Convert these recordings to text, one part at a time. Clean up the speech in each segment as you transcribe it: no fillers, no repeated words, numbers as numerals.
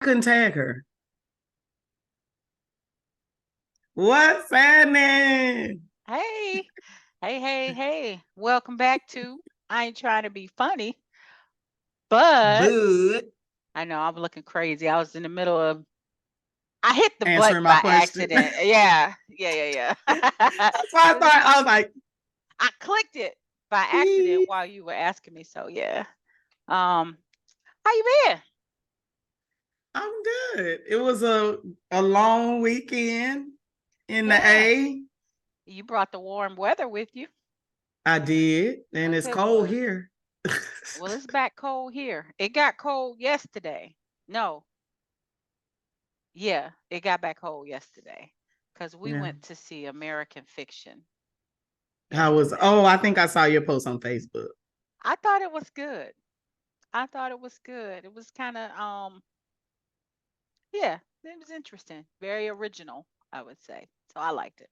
couldn't tag her? What's happening? Hey, hey. Welcome back to I Ain't Trying to Be Funny, but Bud. I know I'm looking crazy. I was in the middle of, I hit the Answering button my by question. accident. Yeah. That's why I thought. I was like, I clicked it by accident beep. while you were asking me. So yeah. Um, how you been? I'm good. It was a long weekend in the Yeah. A. You brought the warm weather with you. I did, and Of it's course cold was. here. Well, it's back cold here. It got cold yesterday. No, yeah, it got back cold yesterday because we Yeah. went to see American Fiction How was? yesterday. Oh, I think I saw your post on Facebook. I thought it was good. I thought it was good. It was kind of yeah, it was interesting. Very original, I would say. So I liked it.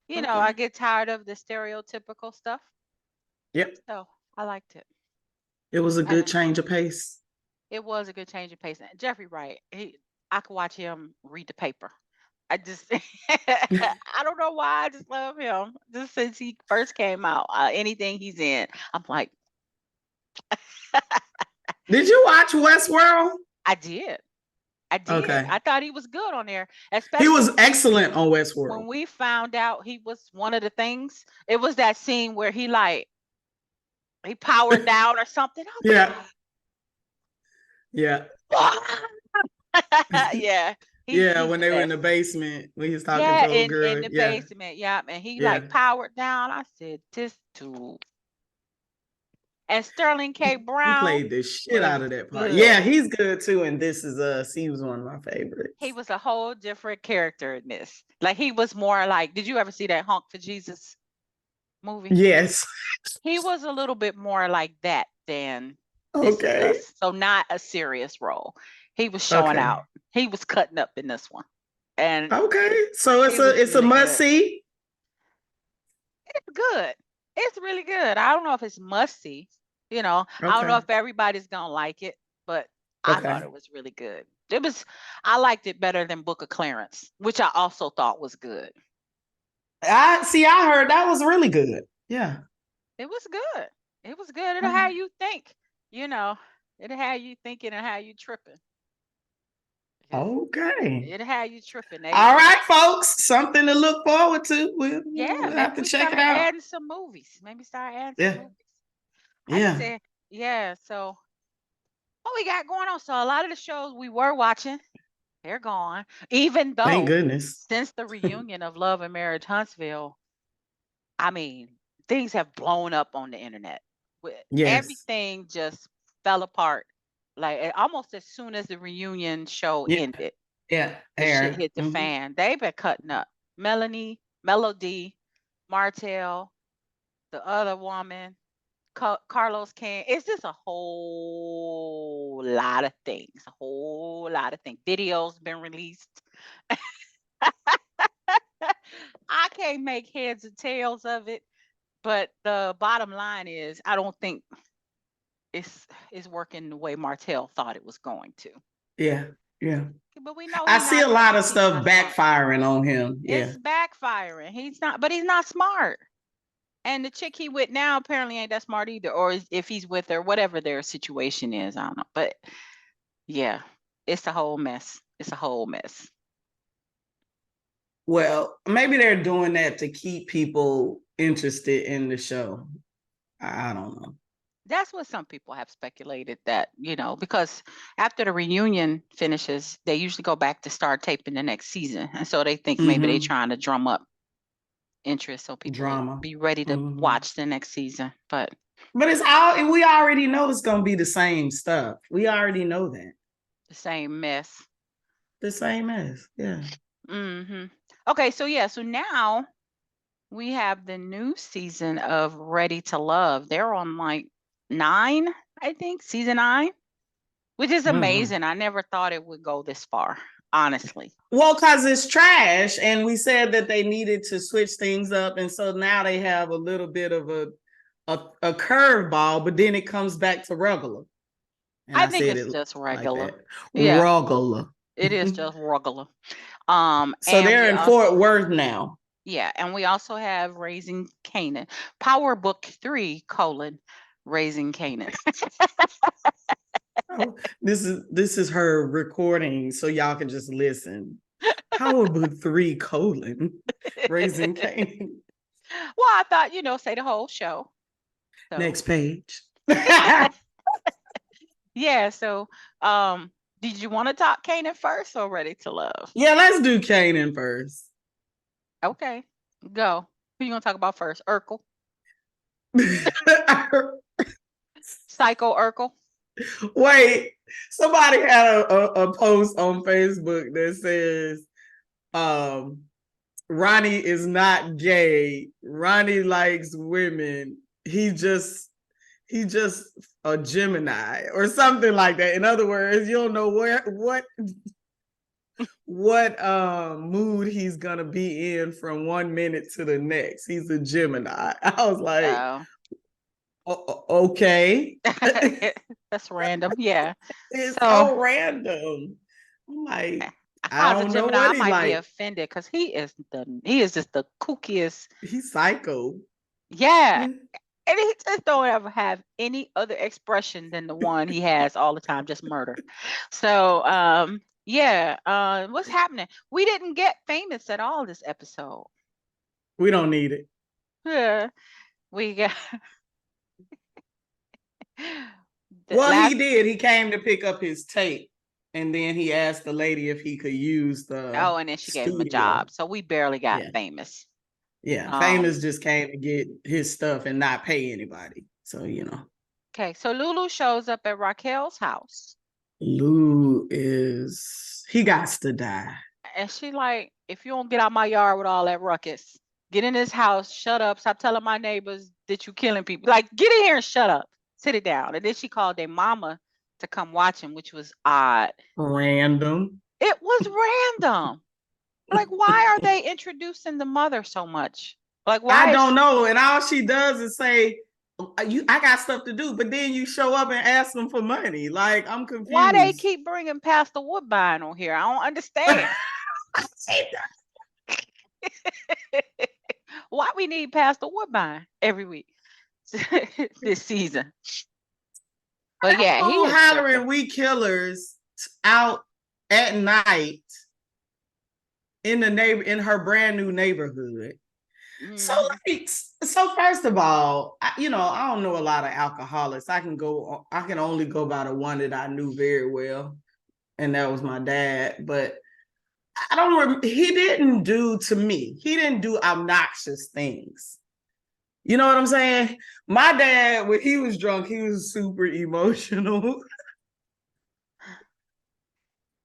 I Okay. get tired of the stereotypical stuff. Yep. So I liked it. It was a And good change of pace. it was a good change of pace. And Jeffrey Wright, I could watch him read the paper. I just, I don't know why. I just love him. Just since he first came out, anything he's in, I'm like, Did you watch Westworld? I did. I did. Okay. I thought he was good on there, He especially was excellent on Westworld. when we found out he was one of the things. It was that scene where he powered down or something. I Yeah. Yeah. was like, yeah, Yeah, he's when the they were in best. the basement when he was talking Yeah, to old in girl. the Yeah. basement. Yeah, and he Yeah. like powered down. I said, this dude. And Sterling K. He Brown played the shit was out of that part. good. Yeah, he's good too. And This Is Us. He was one of my He favorites. was a whole different character in this. Like he was more like, did you ever see that Honk for Jesus movie? Yes. He was a little bit more like that than This Is Okay. Us. So not a serious role. He was showing Okay. out. He was cutting up in this one. And Okay. So he was it's a really must good. see. It's good. It's really good. I don't know if it's must see. I don't know Okay. if everybody's gonna like it, but I thought Okay. it was really good. I liked it better than Book of Clarence, which I also thought was good. I heard that was really good. Yeah. It was good. It was good. It'll Okay. have you think, you know, it'll have you thinking and how you tripping. Because Okay. it'll have you tripping. All right, folks. Something to look forward to. Yeah, We'll maybe have to we check start it out. adding some movies. Maybe start adding some Yeah. movies. I just Yeah. said, yeah, so what we got going on? So a lot of the shows we were watching, they're gone. Even Thank though goodness. since the reunion of Love and Marriage Huntsville, I mean, things have blown up on the internet. Yes. Everything just fell apart. Like almost as soon as the reunion show Yeah. ended, Yeah. the shit Aaron. hit the Mm-hmm. fan. They've been cutting up. Melody, Martell, the other woman, Carlos Can. It's just a whole lot of things. A whole lot of things. Videos been released. I can't make heads or tails of it, but the bottom line is I don't think it's working the way Martell thought it was going to. Yeah. Yeah. But we know I see a lot of he's stuff not smart. backfiring on him. Yeah. It's backfiring. He's not smart. And the chick he with now apparently ain't that smart either. Or if he's with her, whatever their situation is, I don't know. But yeah, it's a whole mess. It's a whole mess. Well, maybe they're doing that to keep people interested in the show. I don't know. That's what some people have speculated that, because after the reunion finishes, they usually go back to start taping the next season. And so they think maybe they're Mm-hmm. trying to drum up interest so people will Drama. be ready to Mm-hmm. watch the next season. But But it's all we already know it's gonna be the same stuff. We already know that. the same mess. The same as, yeah. Hmm. Okay, so yeah, so now we have the new season of Ready to Love. They're on like 9, I think, season 9, which is Mm-hmm. amazing. I never thought it would go this far, honestly. Well, because it's trash, and we said that they needed to switch things up, and so now they have a little bit of a curveball, but then it comes back to regular. And I I think said it's it just like regular. that. Yeah, Regular. it is just regular. So And they're we in Fort also, Worth now. yeah, and we also have Raising Canaan. Power Book 3, Raising Canaan. Oh, this is her recording, so y'all can just listen. Power Book 3, Raising Canaan. Well, I thought, say the whole show. So Next page. yeah, so did you want to talk Canaan first or Ready to Love? Yeah, let's do Canaan first. Okay, go. Who you gonna talk about first? Urkel? Psycho Urkel? Wait, somebody had a post on Facebook that says Ronnie is not gay. Ronnie likes women. He just a Gemini or something like that. In other words, you don't know what mood he's gonna be in from 1 minute to the next. He's a Gemini. I was like, okay. That's random. Yeah. It's So so random. I'm like, if I I was a don't know Gemini, what I he might be like. offended because he is just the kookiest. He's psycho. Yeah. And he just don't ever have any other expression than the one he has all the time, just murder. So yeah, what's happening? We didn't get famous at all this episode. We don't need it. Yeah. We got the Well, he last did. He came to pick up his tape, and then he asked the lady if he could use the and then she gave him a studio. job. So we barely got Yeah, famous. yeah. Famous just came to get his stuff and not pay anybody. So Okay, so Lulu shows up at Raquel's house. Lou he got to die. And she like, if you don't get out my yard with all that ruckus, get in this house, shut up, stop telling my neighbors that you killing people. Like, get in here and shut up. Sit it down. And then she called their mama to come watch him, which was odd. Random. It was random. Like, why are they introducing the mother so much? Like, why? I don't know. And all she does is say, I got stuff to do, but then you show up and ask them for money. Like, I'm confused. Why they keep bringing Pastor Woodbine on here? I don't understand. Why we need Pastor Woodbine every week this season? But yeah, he is hollering "We Killers" out at night in her brand new neighborhood. Mm-hmm. So first of all, I don't know a lot of alcoholics. I can only go by the one that I knew very well, and that was my dad. But I don't remember. He didn't do obnoxious things. You know what I'm saying? My dad, when he was drunk, he was super emotional.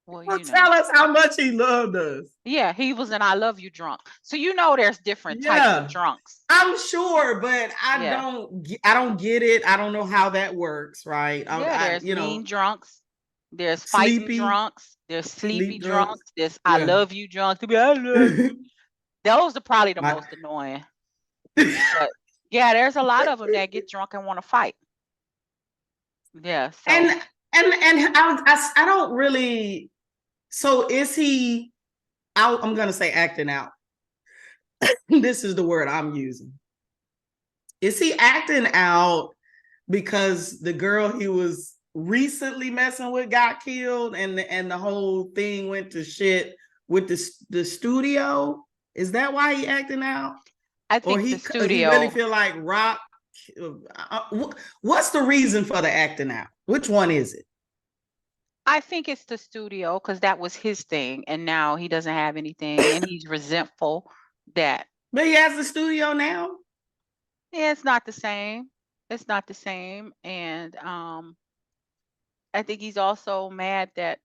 Well, tell us how much he loved us. Yeah, he was an "I love you" drunk. So there's different types of drunks. I'm sure, but I don't get it. I don't know how that works, right? There's mean drunks. There's fighting drunks. There's sleepy drunks. There's "I love you" drunks. I love you. Those are probably the most annoying. But yeah, there's a lot of them that get drunk and want to fight. Yeah. So. And I don't really. So is he? I'm gonna say acting out. This is the word I'm using. Is he acting out because the girl he was recently messing with got killed, and the whole thing went to shit with the studio? Is that why he acting out? I think the studio. He really feel like Rock. What's the reason for the acting out? Which one is it? I think it's the studio because that was his thing, and now he doesn't have anything, and he's resentful that. But he has the studio now. Yeah, it's not the same. It's not the same, and I think he's also mad that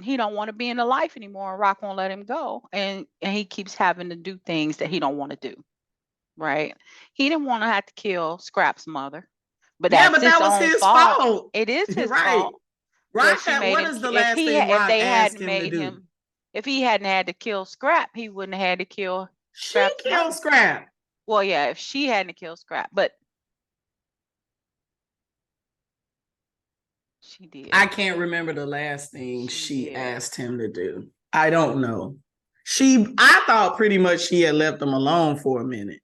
he don't want to be in the life anymore, and Rock won't let him go, and he keeps having to do things that he don't want to do. Right? He didn't want to have to kill Scrap's mother, but that was his fault. It is his fault. Rock what is the last thing Rock asked him to do? If he hadn't had to kill Scrap, he wouldn't have had to kill Scrap. She killed Scrap. Well, yeah, if she hadn't killed Scrap, but She did. I can't remember the last thing she did. asked him to do. I don't know. I thought pretty much she had left him alone for a minute.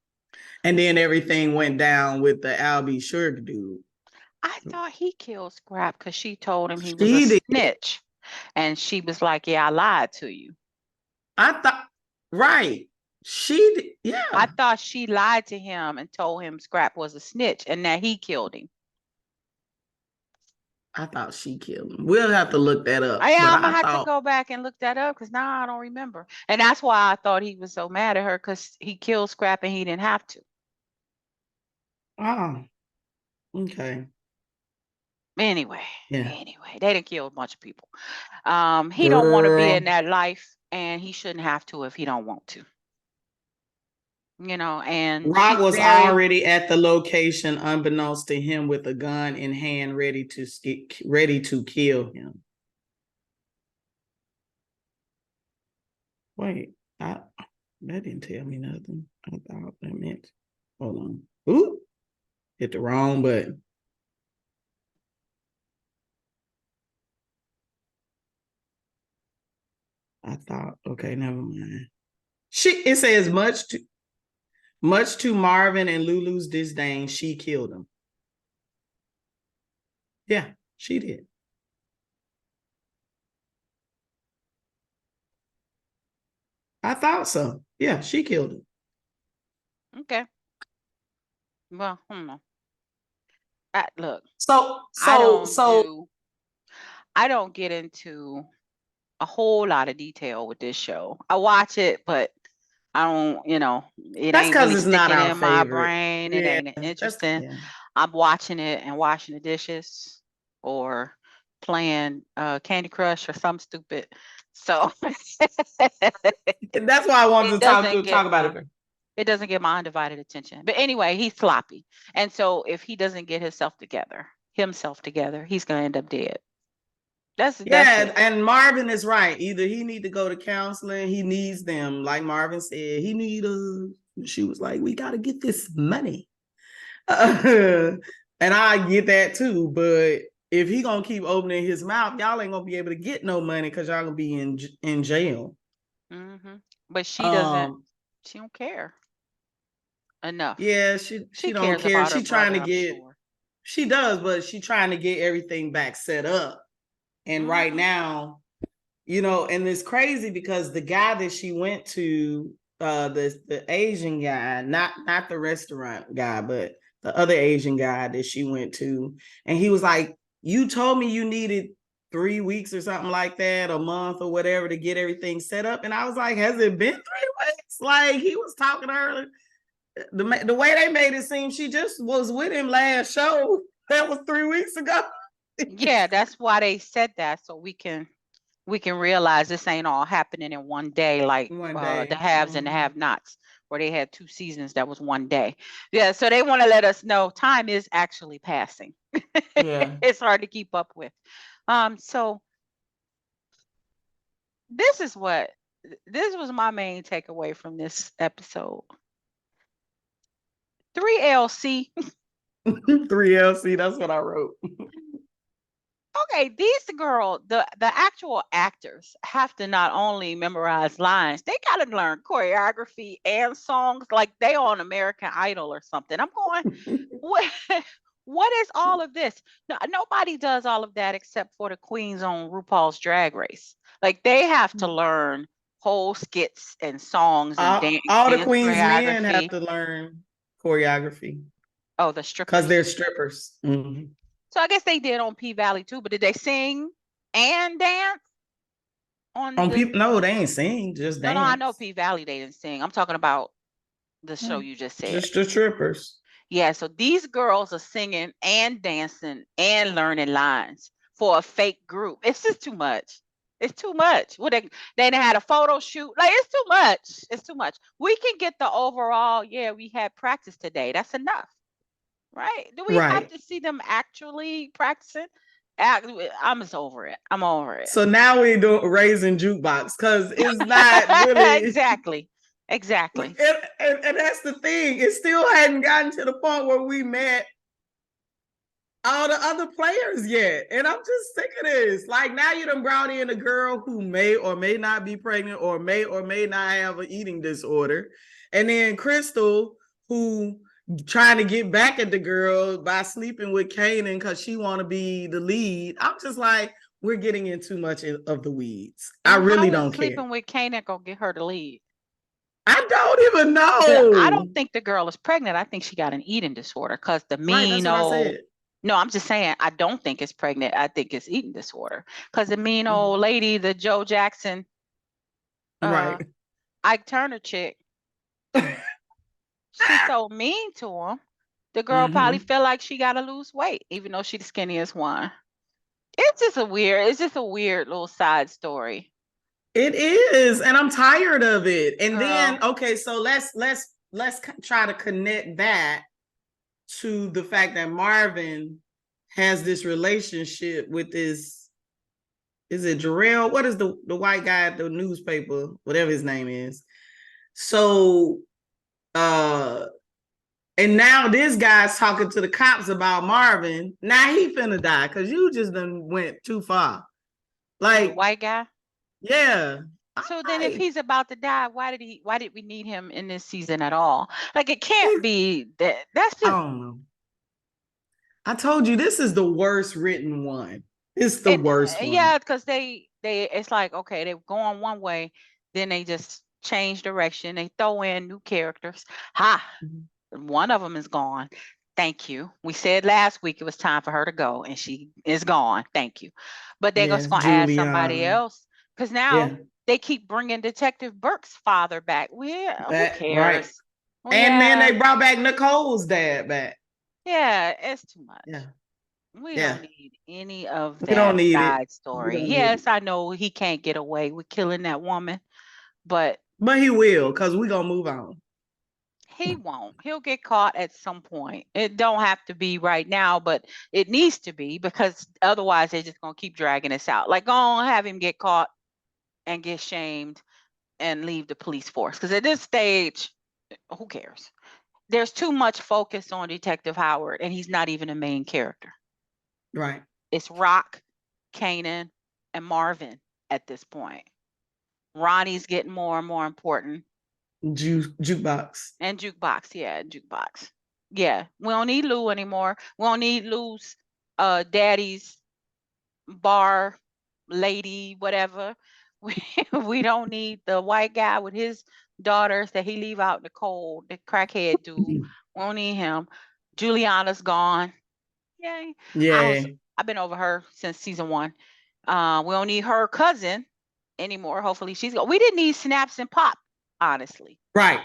And then everything went down with the Albie Shirk dude. I thought he killed Scrap because she told him he was She a did. snitch. And she was like, yeah, I lied to you. I thought, right. She did, yeah. I thought she lied to him and told him Scrap was a snitch and that he killed him. I thought she killed him. We'll have to look that up. I'm gonna have to go back and look that up because now I don't remember. And that's why I thought he was so mad at her because he killed Scrap and he didn't have to. Oh, okay. Anyway, Yeah. They done killed a bunch of people. He don't want to be in that life, and he shouldn't have to if he don't want to. You know, and Rock was already at the location, unbeknownst to him, with a gun in hand, ready to kill him. Wait, that didn't tell me nothing. I thought that meant. Hold on. Ooh, hit the wrong button. I thought, okay, never mind. It says much to Marvin and Lulu's disdain, she killed him. Yeah, she did. I thought so. Yeah, she killed him. Okay. Well, look. I don't get into a whole lot of detail with this show. I watch it, but I don't, it ain't really sticking in my brain. It ain't interesting. Yeah. I'm watching it and washing the dishes or playing Candy Crush or something stupid. So that's why I wanted to talk about it. It doesn't get my undivided attention. But anyway, he's sloppy. And so if he doesn't get himself together, he's going to end up dead. That's and Marvin is right. Either he need to go to counseling, he needs them. Like Marvin said, he need she was like, we got to get this money. And I get that too. But if he gonna keep opening his mouth, y'all ain't gonna be able to get no money because y'all gonna be in jail. Mm-hmm. But she doesn't. She don't care enough. Yeah, she don't care. She trying to get. She does, but she trying to get everything back set up. And right now, and it's crazy because the guy that she went to, the Asian guy, not the restaurant guy, but the other Asian guy that she went to, and he was like, you told me you needed 3 weeks or something like that, a month or whatever, to get everything set up. And I was like, has it been 3 weeks? Like, he was talking to her. The way they made it seem, she just was with him last show. That was 3 weeks ago. Yeah, that's why they said that, so we can realize this ain't all happening in one day, like the haves and the have-nots, where they had 2 seasons that was one day. Yeah, so they want to let us know time is actually passing. Yeah. It's hard to keep up with. So this was my main takeaway from this episode. 3LC. 3LC, that's what I wrote. Okay, these girls, the actual actors have to not only memorize lines, they got to learn choreography and songs like they on American Idol or something. I'm going, what is all of this? No, nobody does all of that except for the queens on RuPaul's Drag Race. Like they have to learn whole skits and songs and dance. All the queens men have to learn choreography. Oh, the strippers. Because they're strippers. Mm-hmm. So I guess they did on P-Valley too, but did they sing and dance? No, they ain't sing, just dance. No, I know P-Valley they didn't sing. I'm talking about the show you just said. Just the strippers. Yeah, so these girls are singing and dancing and learning lines for a fake group. It's just too much. It's too much. They had a photo shoot. Like, it's too much. It's too much. We can get the overall, we had practice today. That's enough. Right? Do we have to see them actually practicing? I'm just over it. I'm over it. So now we're doing raising jukebox because it's not really exactly. And that's the thing. It still hadn't gotten to the point where we met all the other players yet. And I'm just sick of this. Like, now you done brought in a girl who may or may not be pregnant or may not have an eating disorder. And then Crystal, who trying to get back at the girl by sleeping with Kanan because she want to be the lead. I'm just like, we're getting in too much of the weeds. I really don't care. Sleeping with Kanan gonna get her to lead. I don't even know. I don't think the girl is pregnant. I think she got an eating disorder because the mean old. No, I'm just saying I don't think it's pregnant. I think it's eating disorder because the mean old lady, the Joe Jackson, right, Ike Turner chick, she's so mean to him. The girl probably feel like she got to lose weight, even though she's the skinniest one. It's just a weird little side story. It is, and I'm tired of it. And then, okay, so let's try to connect that to the fact that Marvin has this relationship with this. Is it Jarrell? What is the white guy at the newspaper? Whatever his name is. So, and now this guy's talking to the cops about Marvin. Now he finna die because you just done went too far. Like, the white guy. Yeah. So then if he's about to die, why did we need him in this season at all? Like, it can't be that. That's just, I don't know. I told you this is the worst written one. It's the worst one. Yeah, because they it's like, okay, they're going one way, then they just change direction. They throw in new characters. One of them is gone. Thank you. We said last week it was time for her to go, and she is gone. Thank you. But they're just going to add somebody else. Because now they keep bringing Detective Burke's father back. Who cares? Right. And then they brought back Nicole's dad back. Yeah, it's too much. Yeah. We don't need any of that side story. Yes, I know he can't get away with killing that woman, but he will, because we're going to move on. He won't. He'll get caught at some point. It don't have to be right now, but it needs to be, because otherwise they're just going to keep dragging this out. Like, go on, have him get caught and get shamed and leave the police force. Because at this stage, who cares? There's too much focus on Detective Howard, and he's not even a main character. Right. It's Rock, Kanan, and Marvin at this point. Ronnie's getting more and more important. Jukebox. And Jukebox, Jukebox. Yeah, we don't need Lou anymore. We don't need Lou's daddy's bar lady, whatever. We don't need the white guy with his daughters that he leave out in the cold, the crackhead dude. We don't need him. Juliana's gone. Yay. Yeah. I've been over her since season 1. We don't need her cousin anymore. Hopefully she's gone. We didn't need Snaps and Pop, honestly. Right.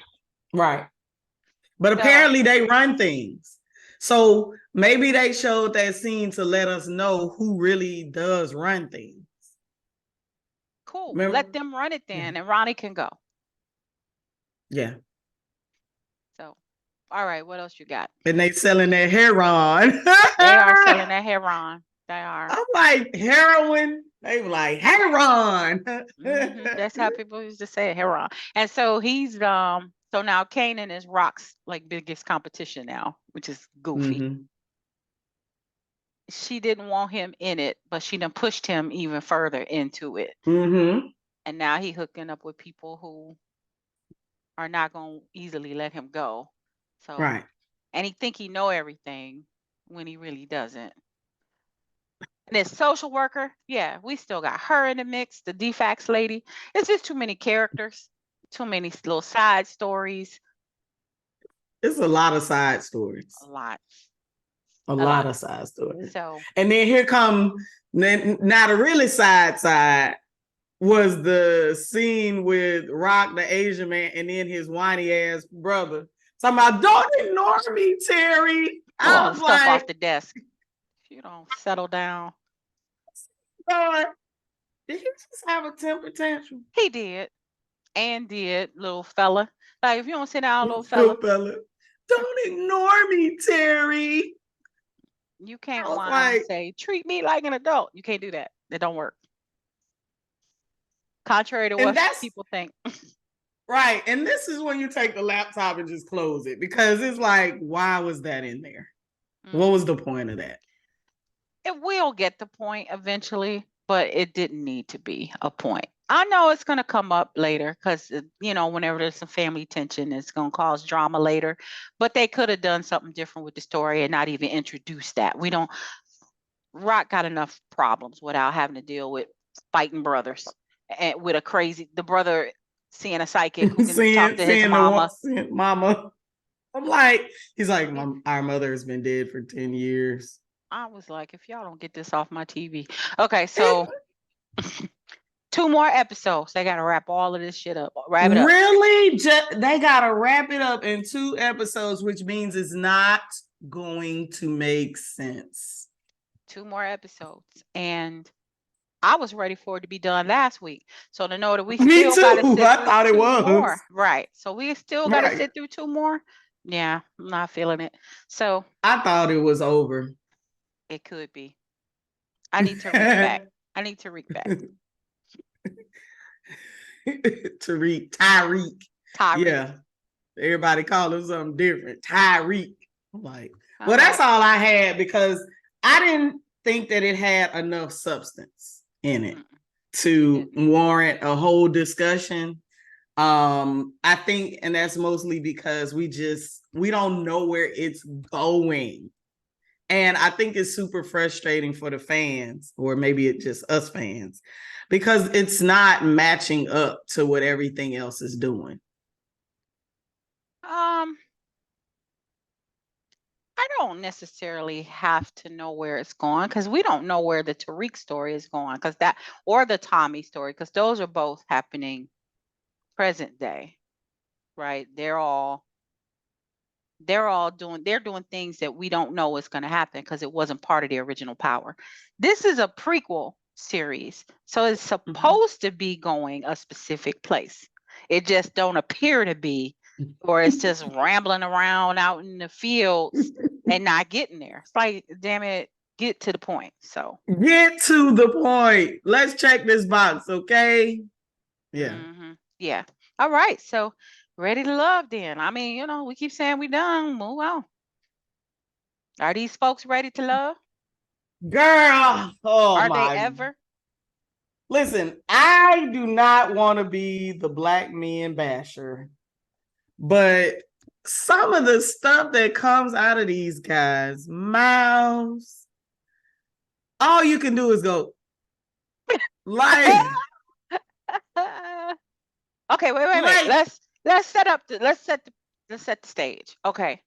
But apparently they run things. So maybe they showed that scene to let us know who really does run things. Cool. Remember? Let them run it then, and Ronnie can go. Yeah. So, all right, what else you got? And they selling that heroin. They are selling that heroin. They are. I'm like, heroin? They were like, heroin. That's how people used to say it, heroin. And so he's so now Kanan is Rock's like biggest competition now, which is goofy. She didn't want him in it, but she done pushed him even further into it. And now he hooking up with people who are not going to easily let him go. So right. And he think he know everything when he really doesn't. And this social worker, we still got her in the mix, the DFAX lady. It's just too many characters, too many little side stories. It's a lot of side stories. A lot of side stories. So, and then here come now the really side was the scene with Rock, the Asian man, and then his whiny ass brother. Talking about, don't ignore me, Terry. I was stuff off the desk. You don't settle down. Lord, did he just have a temper tantrum? He did. And did, little fella. Like, if you don't sit down, little fella. Don't ignore me, Terry. You can't whine and say, treat me like an adult. You can't do that. It don't work. Contrary to what people think. Right. And this is when you take the laptop and just close it, because it's like, why was that in there? What was the point of that? it will get the point eventually, but it didn't need to be a point. I know it's going to come up later because, whenever there's some family tension, it's going to cause drama later. But they could have done something different with the story and not even introduce that. Rock got enough problems without having to deal with fighting brothers and with the brother seeing a psychic who can talk to his mama. Seeing mama. I'm like, he's like, our mother has been dead for 10 years. I was like, if y'all don't get this off my TV. Okay, so 2 more episodes. They got to wrap all of this shit up. Wrap it up. Really? They got to wrap it up in 2 episodes, which means it's not going to make sense. 2 more episodes. And I was ready for it to be done last week. So to know that we still got to sit through I thought it was. more. Right. So we still got to sit through 2 more. Yeah, I'm not feeling it. So I thought it was over. It could be. I need to reach back. Tyreek. Yeah. Everybody call him something different. Tyreek. I'm like, well, that's all I had because I didn't think that it had enough substance in it to warrant a whole discussion. I think, and that's mostly because we don't know where it's going. And I think it's super frustrating for the fans, or maybe it's just us fans, because it's not matching up to what everything else is doing. I don't necessarily have to know where it's going because we don't know where the Tariq story is going or the Tommy story, because those are both happening present day, right? They're doing things that we don't know is going to happen because it wasn't part of the original Power. This is a prequel series, so it's supposed to be going a specific place. It just don't appear to be, or it's just rambling around out in the fields and not getting there. It's like, damn it, get to the point. So get to the point. Let's check this box, okay? Yeah. Mm-hmm. Yeah. All right. So ready to love then. I mean, we keep saying we done. Move on. Are these folks ready to love? Girl, are they ever? Listen, I do not want to be the black men basher, but some of the stuff that comes out of these guys' mouths, all you can do is go, like. Okay, wait. Let's set the stage. Okay.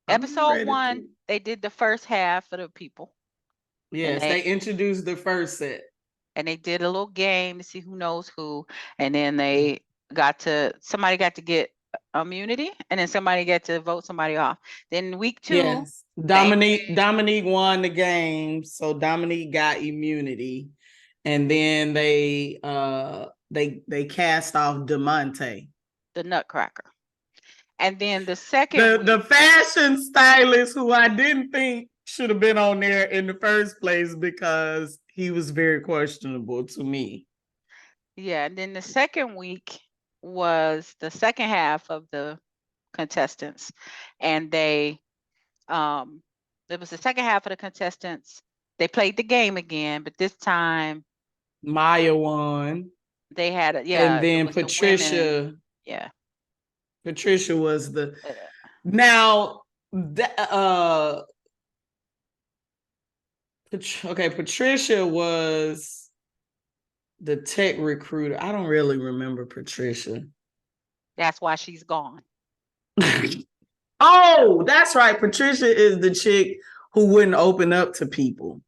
Episode 1, they did the first half for the people. Yes, they introduced the first set. And they did a little game to see who knows who. And then somebody got to get immunity, and then somebody got to vote somebody off. Then week 2. Yes. Dominique won the game, so Dominique got immunity. And then they cast off DeMonte, the Nutcracker. And then the second the fashion stylist, who I didn't think should have been on there in the first place because he was very questionable to me. Yeah, and then the second week was the second half of the contestants, and it was the second half of the contestants. They played the game again, but this time Maya won. They had and then Patricia. Patricia was the now. Patricia was the tech recruiter. I don't really remember Patricia. That's why she's gone. Oh, that's right. Patricia is the chick who wouldn't open up to people.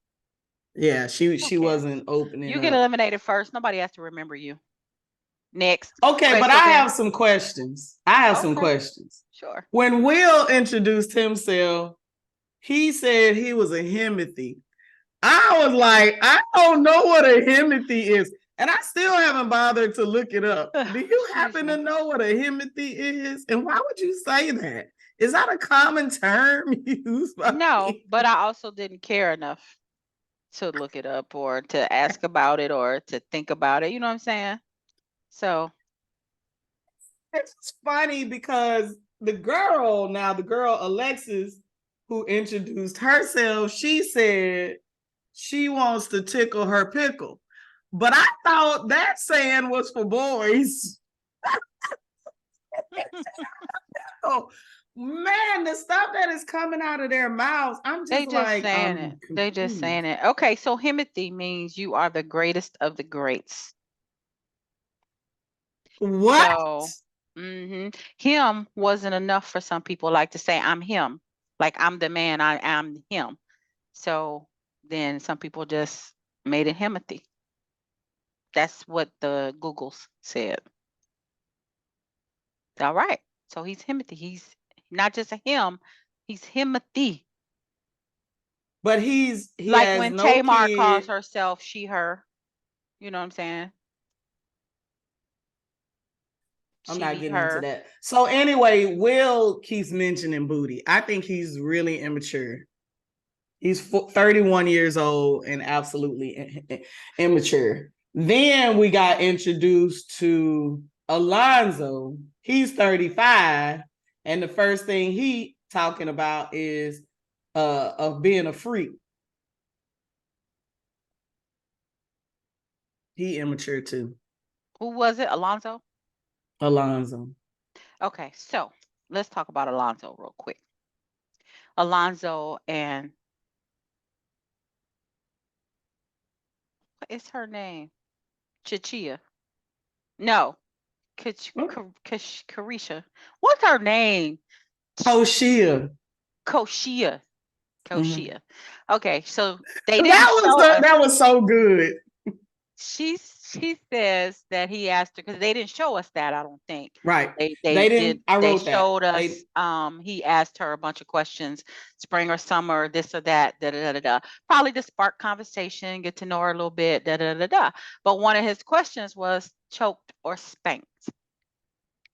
Yeah, she wasn't opening. You get eliminated first. Nobody has to remember you. Next. Okay, but I have some questions. Some questions. Sure. When Will introduced himself, he said he was a Himothy. I was like, I don't know what a Himothy is. And I still haven't bothered to look it up. Do you happen to know what a Himothy is? And why would you say that? Is that a common term used by No, but I also didn't care enough to look it up or to ask about it or to think about it. You know what I'm saying? So it's funny because the girl Alexis, who introduced herself, she said she wants to tickle her pickle. But I thought that saying was for boys. Oh man, the stuff that is coming out of their mouths, I'm They just just like, saying it. They just saying it. Okay, so Himothy means you are the greatest of the greats. What? So, him wasn't enough for some people. Like to say, I'm him. Like I'm the man. I am him. So then some people just made it Himothy. That's what the Googles said. All right. So he's Himothy. He's not just a him. He's Himothy. But he Like has when no Tamar calls kid. herself she, her. You know what I'm saying? I'm She, not me, getting into her. that. So anyway, Will keeps mentioning booty. I think he's really immature. He's 31 years old and absolutely immature. Then we got introduced to Alonzo. He's 35, and the first thing he talking about is of being a freak. He immature too. Who was it? Alonzo? Alonzo. Okay, so let's talk about Alonzo real quick. Alonzo and what is her name? Chichia. No, Carisha. What's her name? Koshia. Koshia. Mhm. Okay, so they didn't show us. That was so good. She says that he asked her because they didn't show us that. I don't think. Right. They didn't. I they wrote that. showed us he asked her a bunch of questions, spring or summer, this or that, da da da da. Probably to spark conversation, get to know her a little bit, da da da da. But one of his questions was choked or spanked.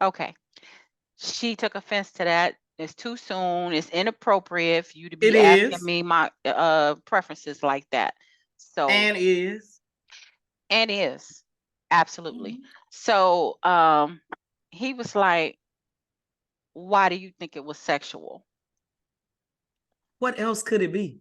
Okay. She took offense to that. It's too soon. It's inappropriate for you to It be asking is. me my preferences like that. So And is. and is absolutely. So he was like, why do you think it was sexual? What else could it be?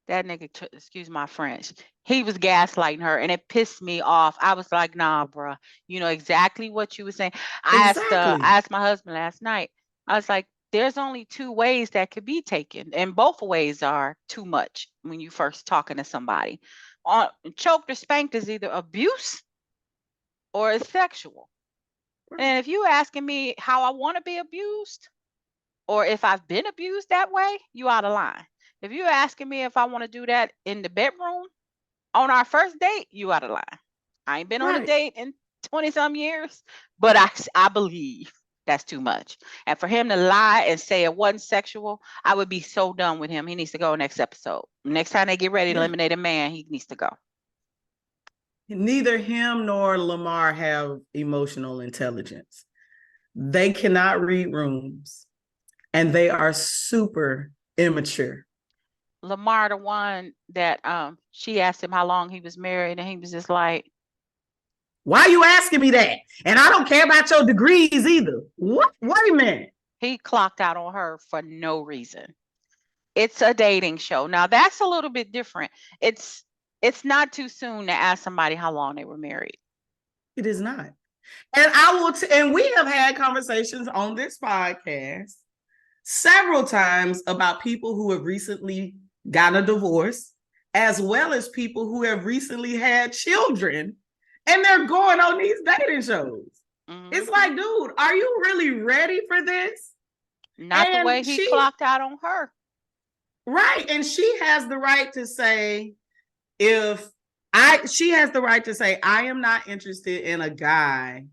That nigga, excuse my French, he was gaslighting her and it pissed me off. I was like, nah, bruh, you know exactly what you were saying. I Exactly. asked my husband last night, I was like, there's only two ways that could be taken, and both ways are too much when you first talking to somebody. Choked or spanked is either abuse or it's sexual. And if you asking me how I want to be abused or if I've been abused that way, you out of line. If you're asking me if I want to do that in the bedroom on our first date, you out of line. I ain't been on a Right. date in 20 some years, but I believe that's too much. And for him to lie and say it wasn't sexual, I would be so done with him. He needs to go next episode. Next time they get ready to eliminate a man, he needs to go. Neither him nor Lamar have emotional intelligence. They cannot read rooms and they are super immature. Lamar, the one that she asked him how long he was married, and he was just like, why are you asking me that? And I don't care about your degrees either. What? Wait a minute. He clocked out on her for no reason. It's a dating show. Now that's a little bit different. It's not too soon to ask somebody how long they were married. It is not. And I will and we have had conversations on this podcast several times about people who have recently gotten a divorce, as well as people who have recently had children, and they're going on these dating shows. It's like, dude, are you really ready for this? Not the way he clocked out on her. Right. And she has the right to say, she has the right to say, I am not interested in a guy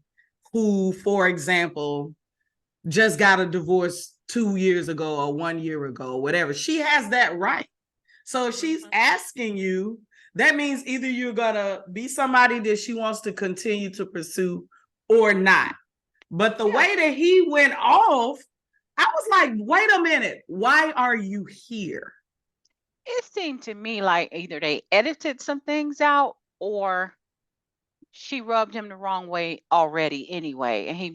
who, for example, just got a divorce 2 years ago or 1 year ago, whatever. She has that right. So if she's asking you, that means either you're gonna be somebody that she wants to continue to pursue or not. But the way that he went off, I was like, wait a minute, why are you here? It seemed to me like either they edited some things out or she rubbed him the wrong way already anyway, and he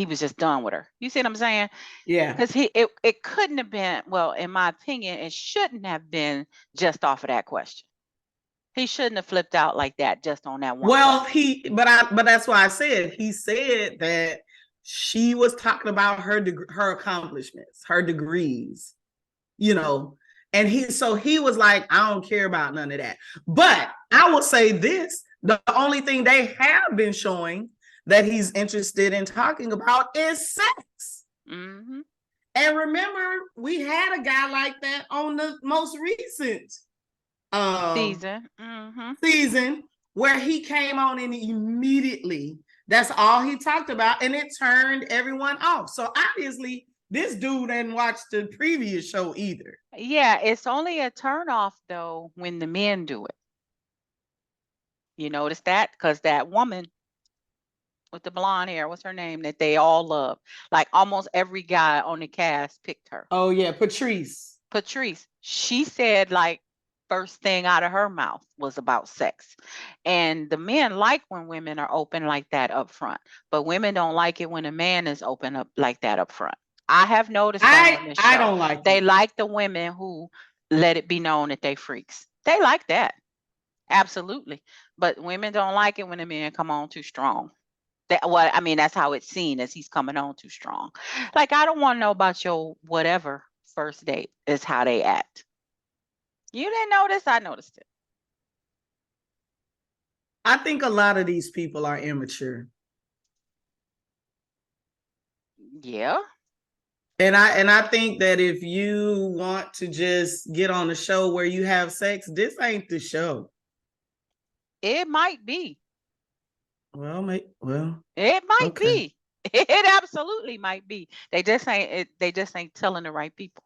was just done with her. You see what I'm saying? Yeah. Because it couldn't have been, well, in my opinion, it shouldn't have been just off of that question. He shouldn't have flipped out like that just on that one Well, question. but that's why I said he said that she was talking about her accomplishments, her degrees, you know, and he was like, I don't care about none of that. But I will say this: the only thing they have been showing that he's interested in talking about is sex. Mm-hmm. And remember, we had a guy like that on the most recent Season. Mm-hmm. season where he came on and immediately that's all he talked about, and it turned everyone off. So obviously, this dude didn't watch the previous show either. Yeah, it's only a turnoff though when the men do it. You notice that? Because that woman with the blonde hair, what's her name, that they all love? Like almost every guy on the cast picked her. Oh yeah, Patrice. Patrice, she said like first thing out of her mouth was about sex. And the men like when women are open like that up front, but women don't like it when a man is open up like that up front. I have noticed that on this show. I don't like They it. like the women who let it be known that they freaks. They like that. Absolutely. But women don't like it when a man come on too strong. I mean, that's how it's seen, as he's coming on too strong. Like, I don't want to know about your whatever first date is how they act. You didn't notice? I noticed it. I think a lot of these people are immature. Yeah. And I think that if you want to just get on a show where you have sex, this ain't the show. It might be. Well, It might okay. be. It absolutely might be. They just ain't telling the right people.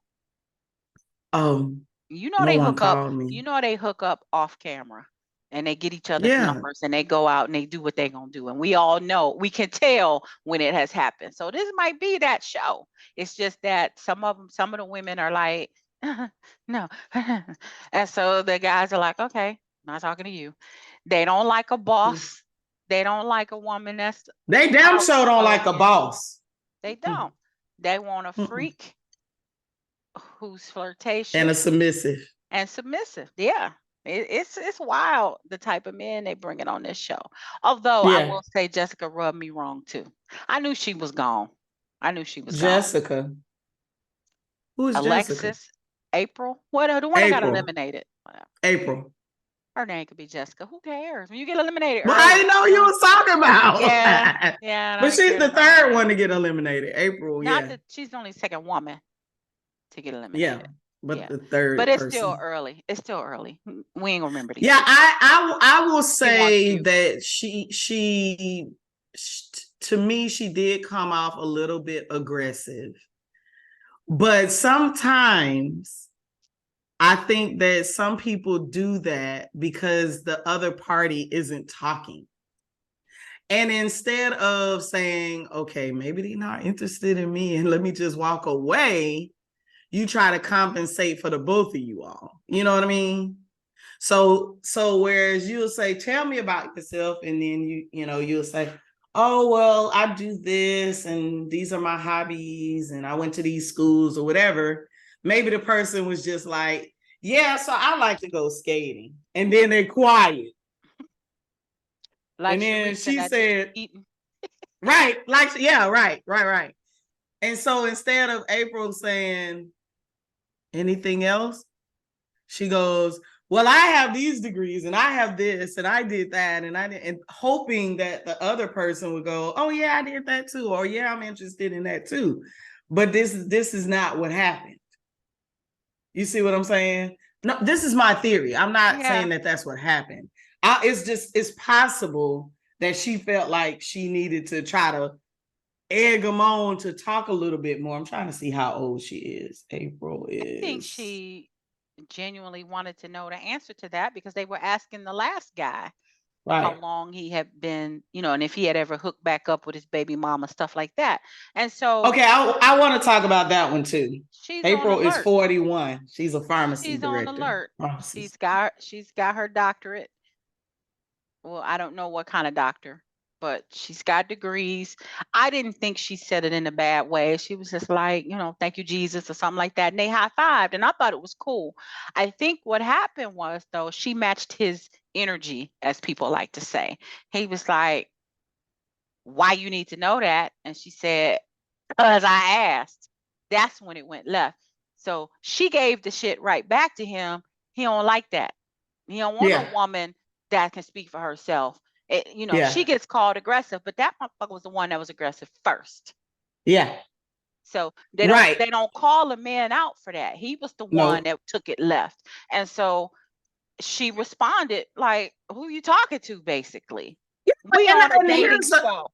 You know, no they one hook up. called me. You know, they hook up off camera and they get each other's Yeah. numbers and they go out and they do what they're gonna do. And we all know, we can tell when it has happened. So this might be that show. It's just that some of the women are like, no. And so the guys are like, okay, not talking to you. They don't like a boss. They don't like a woman that's They damn sure don't like a boss. They don't. They want a freak who's flirtatious and a submissive. And submissive. Yeah. It's wild the type of men they bring it on this show. Although I will say Jessica rubbed me wrong too. I knew she was gone. Jessica. Gone. Who is Alexis, Jessica? April. What the one that got eliminated? April. Her name could be Jessica. Who cares? When you get eliminated. Well, I didn't know you was talking about. Yeah. Yeah. But she's the third one to get eliminated. April. She's only the second woman to get eliminated. Yeah. But the third. But it's still early. It's still early. We ain't gonna remember these. Yeah, I will say that she to me, she did come off a little bit aggressive. But sometimes I think that some people do that because the other party isn't talking. And instead of saying, okay, maybe they're not interested in me and let me just walk away, you try to compensate for the both of you all. You know what I mean? So whereas you'll say, tell me about yourself, and then you'll say, oh, well, I do this and these are my hobbies and I went to these schools or whatever. Maybe the person was just like, yeah, so I like to go skating. And then they're quiet. And then she said, right, right. And so instead of April saying anything else, she goes, well, I have these degrees and I have this and I did that and hoping that the other person would go, oh yeah, I did that too, or yeah, I'm interested in that too. But this is not what happened. You see what I'm saying? No, this is my theory. I'm not saying that that's what happened. It's possible that she felt like she needed to try to egg them on to talk a little bit more. I'm trying to see how old she is. April is. I think she genuinely wanted to know the answer to that because they were asking the last guy how long he had been, and if he had ever hooked back up with his baby mama, stuff like that. And so okay, I want to talk about that one too. April is 41. She's a pharmacy director. On alert. She's got her doctorate. Well, I don't know what kind of doctor. but she's got degrees. I didn't think she said it in a bad way. She was just like, thank you, Jesus, or something like that. And they high-fived, and I thought it was cool. I think what happened was, though, she matched his energy, as people like to say. He was like, why you need to know that? And she said, because I asked. That's when it went left. So she gave the shit right back to him. He don't like that. He don't want Yeah. no woman that can speak for herself. Yeah. She gets called aggressive, but that motherfucker was the one that was aggressive first. Yeah. So they don't call a man out for that. He was the one that took it left. And so she responded like, who you talking to, basically? We on a dating show.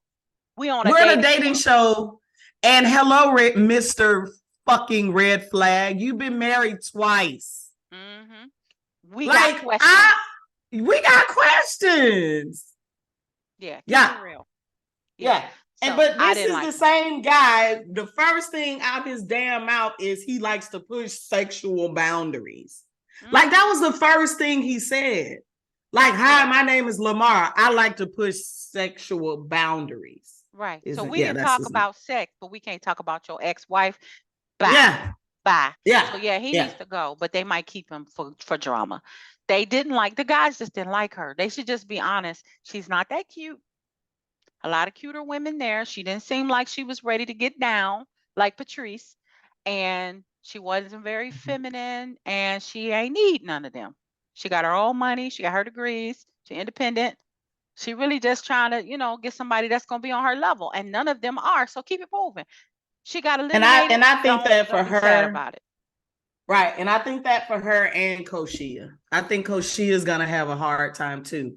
We're on a dating show. And hello, Mr. fucking red flag. You've been married twice. Mm-hmm. We got questions. Yeah. Keep it real. Yeah. So but this is the same guy. The first thing out his damn mouth is he likes to push sexual boundaries. Mm-hmm. Like that was the first thing he said. Like, hi, my name is Lamar. I like to push sexual boundaries. Right. So we can talk about sex, but we can't talk about your ex-wife. Bye. Yeah. Bye. Yeah. So he needs to go, but they might keep him for drama. They didn't like, the guys just didn't like her. They should just be honest. She's not that cute. A lot of cuter women there. She didn't seem like she was ready to get down like Patrice. And she wasn't very feminine, and she ain't need none of them. She got her own money. She got her degrees. She's independent. She really just trying to, get somebody that's going to be on her level. And none of them are. So keep it moving. She got eliminated. And I think that for her, sad about it. Right. And I think that for her and Koshia, I think Koshia is going to have a hard time too.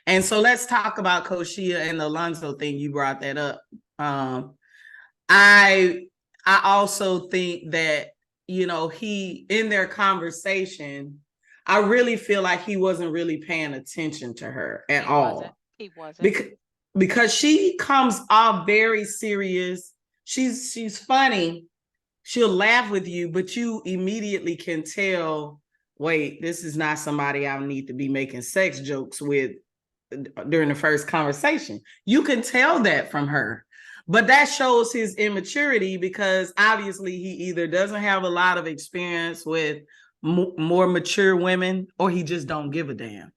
And so let's talk about Koshia and the Alonzo thing. You brought that up. I also think that, he, in their conversation, I really feel like he wasn't really paying attention to her at all. He wasn't. Because she comes off very serious. She's funny. She'll laugh with you, but you immediately can tell, wait, this is not somebody I need to be making sex jokes with during the first conversation. You can tell that from her. But that shows his immaturity, because obviously he either doesn't have a lot of experience with more mature women, or he just don't give a damn.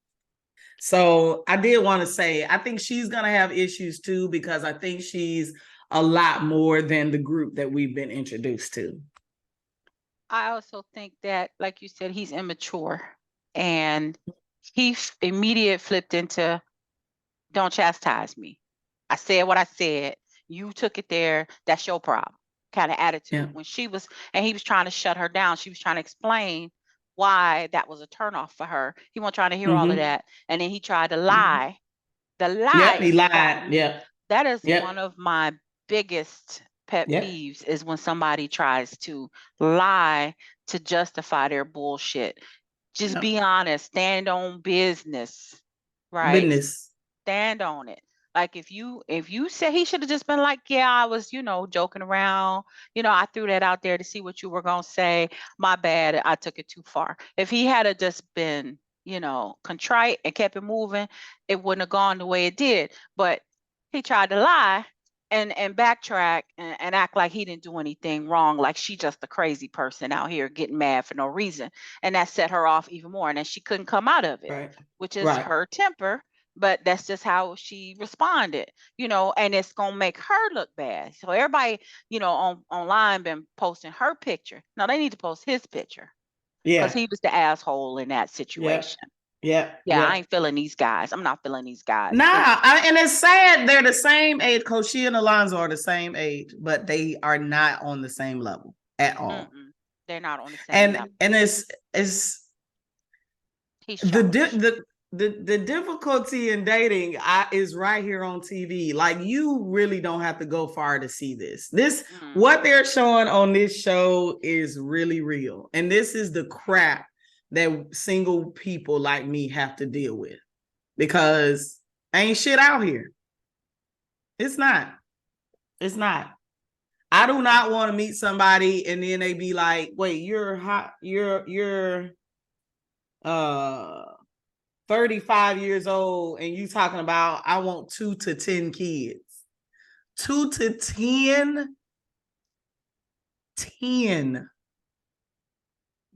So I did want to say, I think she's going to have issues too, because I think she's a lot more than the group that we've been introduced to. I also think that, like you said, he's immature, and he immediately flipped into, don't chastise me. I said what I said. You took it there. That's your problem kind of attitude. Yeah. When he was trying to shut her down. She was trying to explain why that was a turnoff for her. He wasn't trying to hear all of that. And then he tried to lie. The lie. Yeah, he lied. Yeah. That is one of my biggest pet peeves, is when somebody tries to lie to justify their bullshit. Just be honest. Stand on business. Right? Business. Stand on it. Like if you said, he should have just been like, yeah, I was, joking around. I threw that out there to see what you were going to say. My bad. I took it too far. If he had just been, contrite and kept it moving, it wouldn't have gone the way it did. But he tried to lie and backtrack and act like he didn't do anything wrong. Like she just a crazy person out here getting mad for no reason. And that set her off even more. And then she couldn't come out of it, which is her temper. But that's just how she responded, and it's going to make her look bad. So everybody, online been posting her picture. Now they need to post his picture. Yeah. Because he was the asshole in that situation. Yeah. I ain't feeling these guys. I'm not feeling these guys. Nah, and it's sad. They're the same age. Koshia and Alonzo are the same age, but they are not on the same level at all. They're not on the same level. And it's the difficulty in dating is right here on TV. Like, you really don't have to go far to see this. What they're showing on this show is really real. And this is the crap that single people like me have to deal with, because ain't shit out here. It's not. I do not want to meet somebody and then they be like, wait, you're hot. You're 35 years old and you talking about I want 2 to 10 kids. 2 to 10. 10.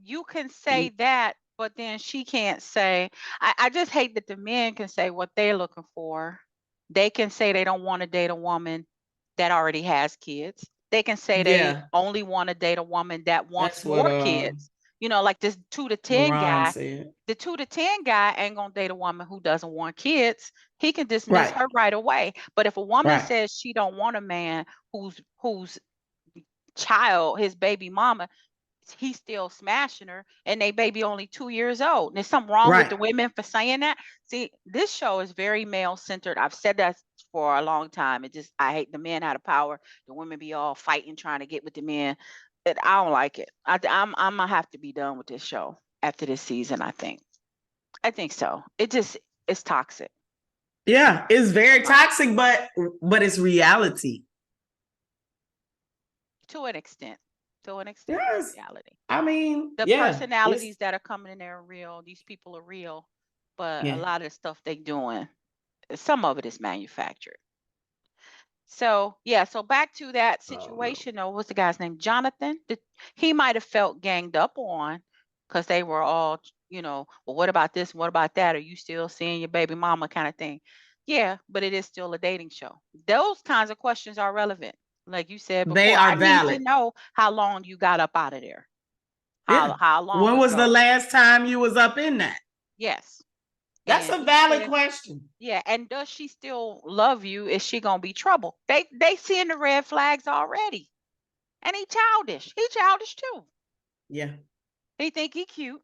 You can say that, but then she can't say, I just hate that the men can say what they're looking for. They can say they don't want to date a woman that already has kids. They can say they Yeah, only want to date a woman that wants that's what more kids. You know, like this 2 to 10 LaRon guy. said. The 2 to 10 guy ain't gonna date a woman who doesn't want kids. He can dismiss Right, her right away. But if a woman right, says she don't want a man whose child, his baby mama, he's still smashing her, and they baby only 2 years old. And there's something wrong with right. the women for saying that. See, this show is very male centered. I've said that for a long time. I hate the men out of power. The women be all fighting, trying to get with the men. I don't like it. I'm gonna have to be done with this show after this season. I think so. It's toxic. Yeah, it's very toxic, but it's reality. To an extent. To an extent, Yes. reality. I mean, The yeah. personalities that are coming in there are real. These people are real, but a Yeah. lot of the stuff they doing, some of it is manufactured. So yeah, so back to that Oh, no. situation though, what's the guy's name? Jonathan? He might have felt ganged up on because they were all, well, what about this? What about that? Are you still seeing your baby mama kind of thing? Yeah, but it is still a dating show. Those kinds of questions are relevant. Like you said They before, I are need to valid. know how long you got up out of there. Yeah. How long When was the ago? last time you was up in that? Yes. That's And a he valid said, question. yeah, and does she still love you? Is she gonna be trouble? They seeing the red flags already. And he childish. He childish too. Yeah. He think he cute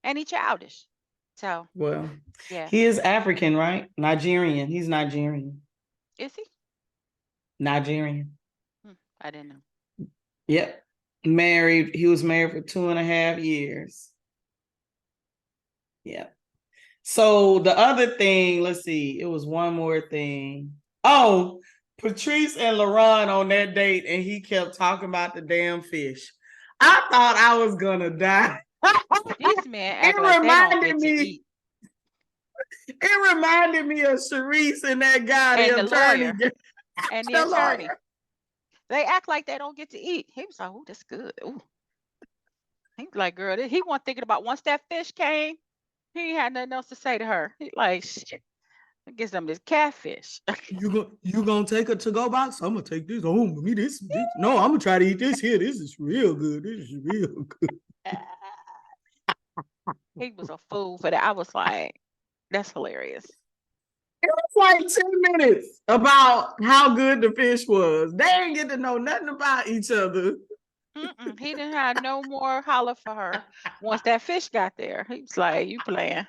and he childish. So Well, yeah. he is African, right? Nigerian. He's Nigerian. Is he? Nigerian. I didn't know. Yep. Married. He was married for 2.5 years. Yeah. So the other thing, let's see, it was one more thing. Oh, Patrice and LaRon on that date, and he kept talking about the damn fish. I thought I was gonna die. These men It act like they don't reminded get to me. eat. It reminded me of Sharice and that guy, And the the attorney, lawyer and the the attorney. lawyer. They act like they don't get to eat. He was like, oh, that's good. Ooh. He's like, girl, he wasn't thinking about once that fish came, he had nothing else to say to her. He like, shit, get some of this catfish. You gonna take a to-go box? I'm gonna take this home with me. This. No, I'm gonna try to eat this here. This is real good. This is real good. He was a fool for that. I was like, that's hilarious. It was like 10 minutes about how good the fish was. They didn't get to know nothing about each other. He didn't have no more holler for her once that fish got there. He was like, you playing.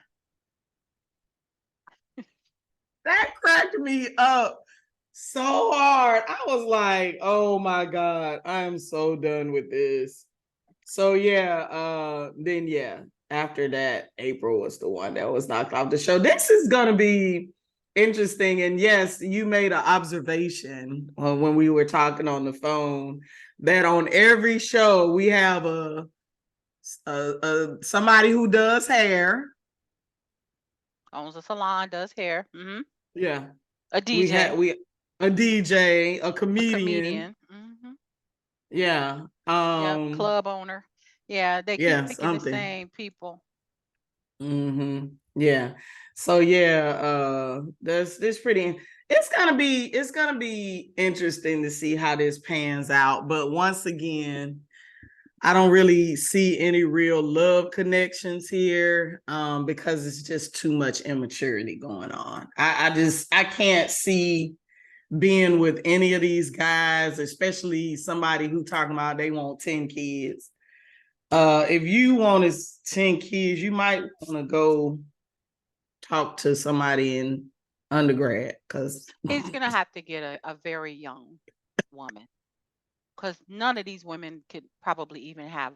That cracked me up so hard. I was like, oh my God, I'm so done with this. So then after that, April was the one that was knocked off the show. This is gonna be interesting. And yes, you made an observation when we were talking on the phone that on every show we have a somebody who does hair. Owns a salon, does hair. Yeah. A DJ. We a DJ, a A comedian. comedian. Yeah. Yep. Club owner. Yeah, they keep Yeah, picking the something. same people. Yeah. So that's pretty. It's gonna be interesting to see how this pans out. But once again, I don't really see any real love connections here because it's just too much immaturity going on. I can't see being with any of these guys, especially somebody who talking about they want 10 kids. If you want 10 kids, you might want to go talk to somebody in undergrad because He's gonna have to get a very young woman. Because none of these women could probably even have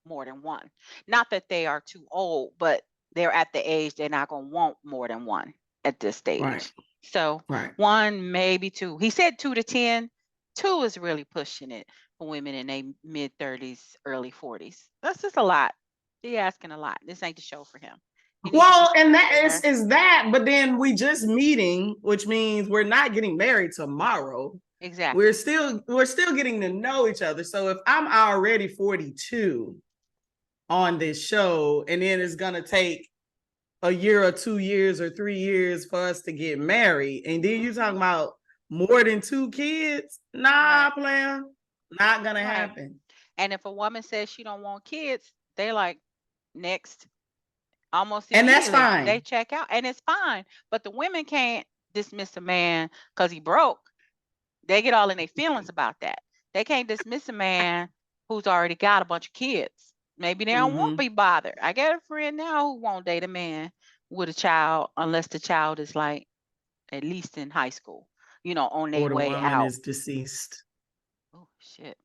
more than one. Not that they are too old, but they're at the age they're not going to want more than one at this stage. Right. So Right. one, maybe two. He said 2 to 10. 2 is really pushing it for women in their mid 30s, early 40s. That's just a lot. He asking a lot. This ain't the show for him. He need to Well, be and that there. is that, but then we just meeting, which means we're not getting married tomorrow. Exactly. We're still getting to know each other. So if I'm already 42 on this show, and then it's gonna take a year or 2 years or 3 years for us to get married, and then you talking about more than 2 kids? Nah, Right. plan. Not gonna Right. happen. And if a woman says she don't want kids, they like next almost And that's immediately. They fine. check out and it's fine. But the women can't dismiss a man because he broke. They get all in their feelings about that. They can't dismiss a man who's already got a bunch of kids. Maybe they don't want to be bothered. I got a friend now who won't date a man with a child unless the child is like at least in high school, on their Or the way woman out. is deceased. Oh shit.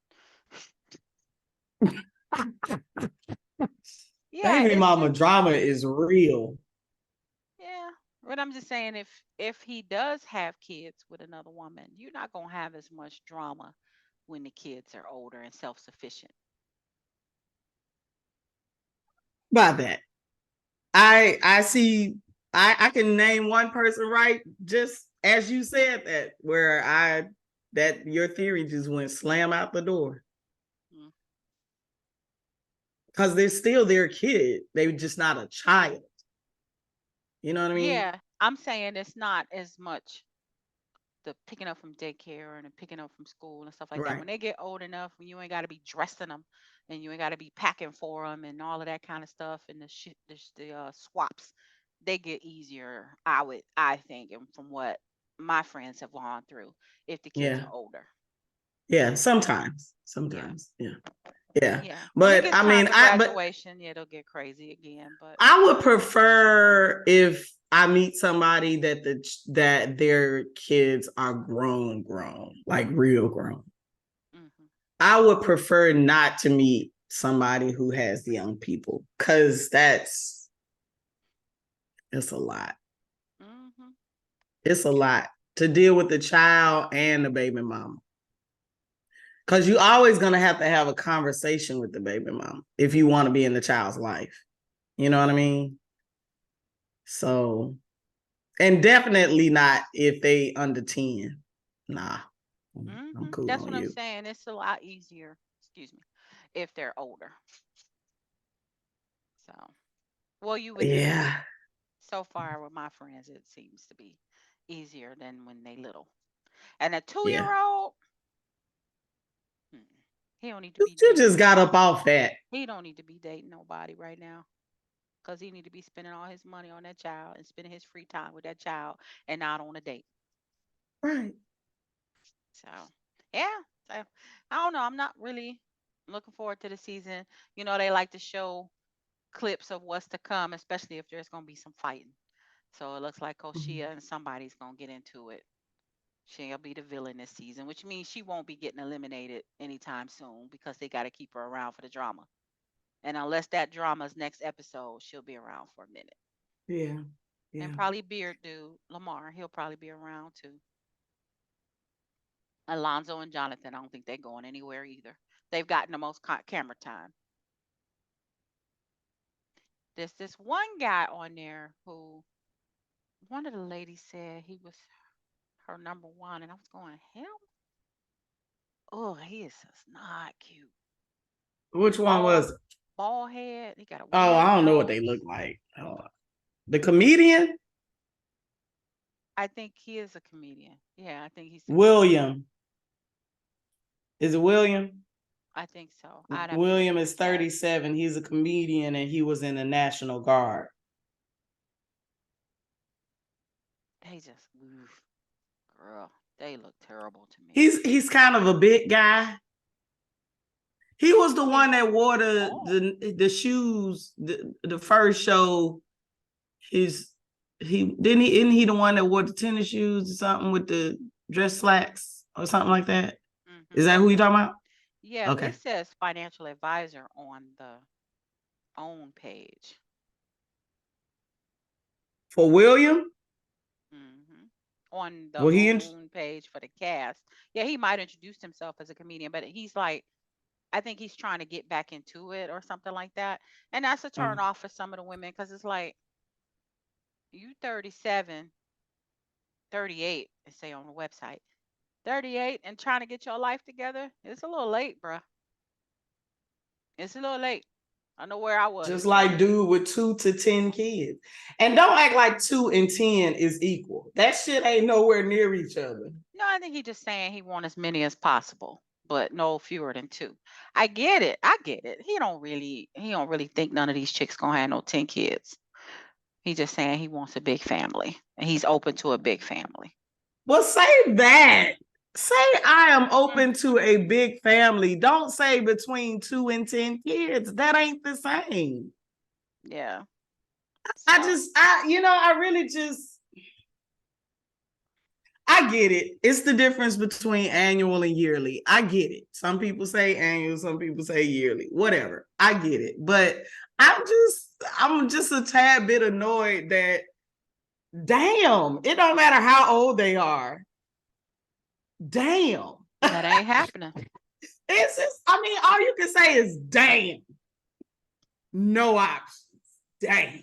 Yeah, Baby it's mama just drama is real. yeah. But I'm just saying if he does have kids with another woman, you're not gonna have as much drama when the kids are older and self-sufficient. By that. I see I can name one person, right, just as you said that, where I that your theory just went slam out the door. Mm. Because they're still their kid. They're just not a child. You know what I mean? Yeah, I'm saying it's not as much the picking up from daycare and the picking up from school and stuff like that. Right. When they get old enough, when you ain't got to be dressing them and you ain't got to be packing for them and all of that kind of stuff and the shit, the swaps, they get easier. I think, and from what my friends have gone through, if the kids Yeah. are older. Yeah. Sometimes. Yeah, Sometimes. Yeah. Yeah. yeah. When it But gets I time mean, for but graduation, yeah, it'll get crazy again. But I would prefer if I meet somebody that their kids are grown, like real grown. mhm, I would prefer not to meet somebody who has young people because it's a lot. mhm, It's a lot to deal with the child and the baby mama. Because you always gonna have to have a conversation with the baby mama if you want to be in the child's life. You know what I mean? So, and definitely not if they under 10. Nah, I'm mhm. cool That's on what I'm you. saying. It's a lot easier. Excuse me, if they're older. So, well, you would think. Yeah, So far with my friends, it seems to be easier than when they little. And a two-year yeah. old, he don't need to You be you dating. just got up off that. He don't need to be dating nobody right now because he need to be spending all his money on that child and spending his free time with that child and not on a date. Right. So, yeah. So, I don't know. I'm not really looking forward to the season. They like to show clips of what's to come, especially if there's going to be some fighting. So it looks like Koshia and somebody's going to get into it. She'll be the villain this season, which means she won't be getting eliminated anytime soon because they got to keep her around for the drama. And unless that drama's next episode, she'll be around for a minute. Yeah. And Yeah. probably Beard Dude, Lamar, he'll probably be around too. Alonzo and Jonathan, I don't think they're going anywhere either. They've gotten the most camera time. There's this one guy on there who one of the ladies said he was her number one, and I was going, him? Oh, he is just not cute. Which one Bald, was it? bald head. He got a Oh, weird I don't know what they nose. look like. The comedian? I think he is a comedian. Yeah, I think he's a comedian. William. Is it William? I think so. I'd have to look William at is his stats. 37. He's a comedian and he was in the National Guard. They just, oof, girl, they look terrible to me. He's kind of a big guy. He was the He's one that wore tall. the shoes the first show. His he didn't he isn't he the one that wore the tennis shoes or something with the dress slacks or something like that? Is that who you talking about? Yeah, Okay. it says financial advisor on the own page. For William? hmm On the Well, own page for the cast. Yeah, he might introduce himself as a comedian, but he's like, I think he's trying to get back into it or something like that. And that's a turn off for some of the women because it's like, You 37, 38, they say on the website. 38 and trying to get your life together, it's a little late, bruh. It's a little late. I know where I was. Just like dude with 2 to 10 kids. And don't act like 2 and 10 is equal. That shit ain't nowhere near each other. No, I think he's just saying he want as many as possible, but no fewer than 2. I get it. I get it. He don't really think none of these chicks gonna have no 10 kids. He's just saying he wants a big family and he's open to a big family. Well, say that. Say I am open to a big family. Don't say between 2 and 10 kids. That ain't the same. Yeah. I really just, I get it. It's the difference between annual and yearly. I get it. Some people say annual, some people say yearly, whatever. I get it. But I'm just a tad bit annoyed that, damn, it don't matter how old they are. Damn. That ain't happening. It's just, all you can say is damn. No options. Damn.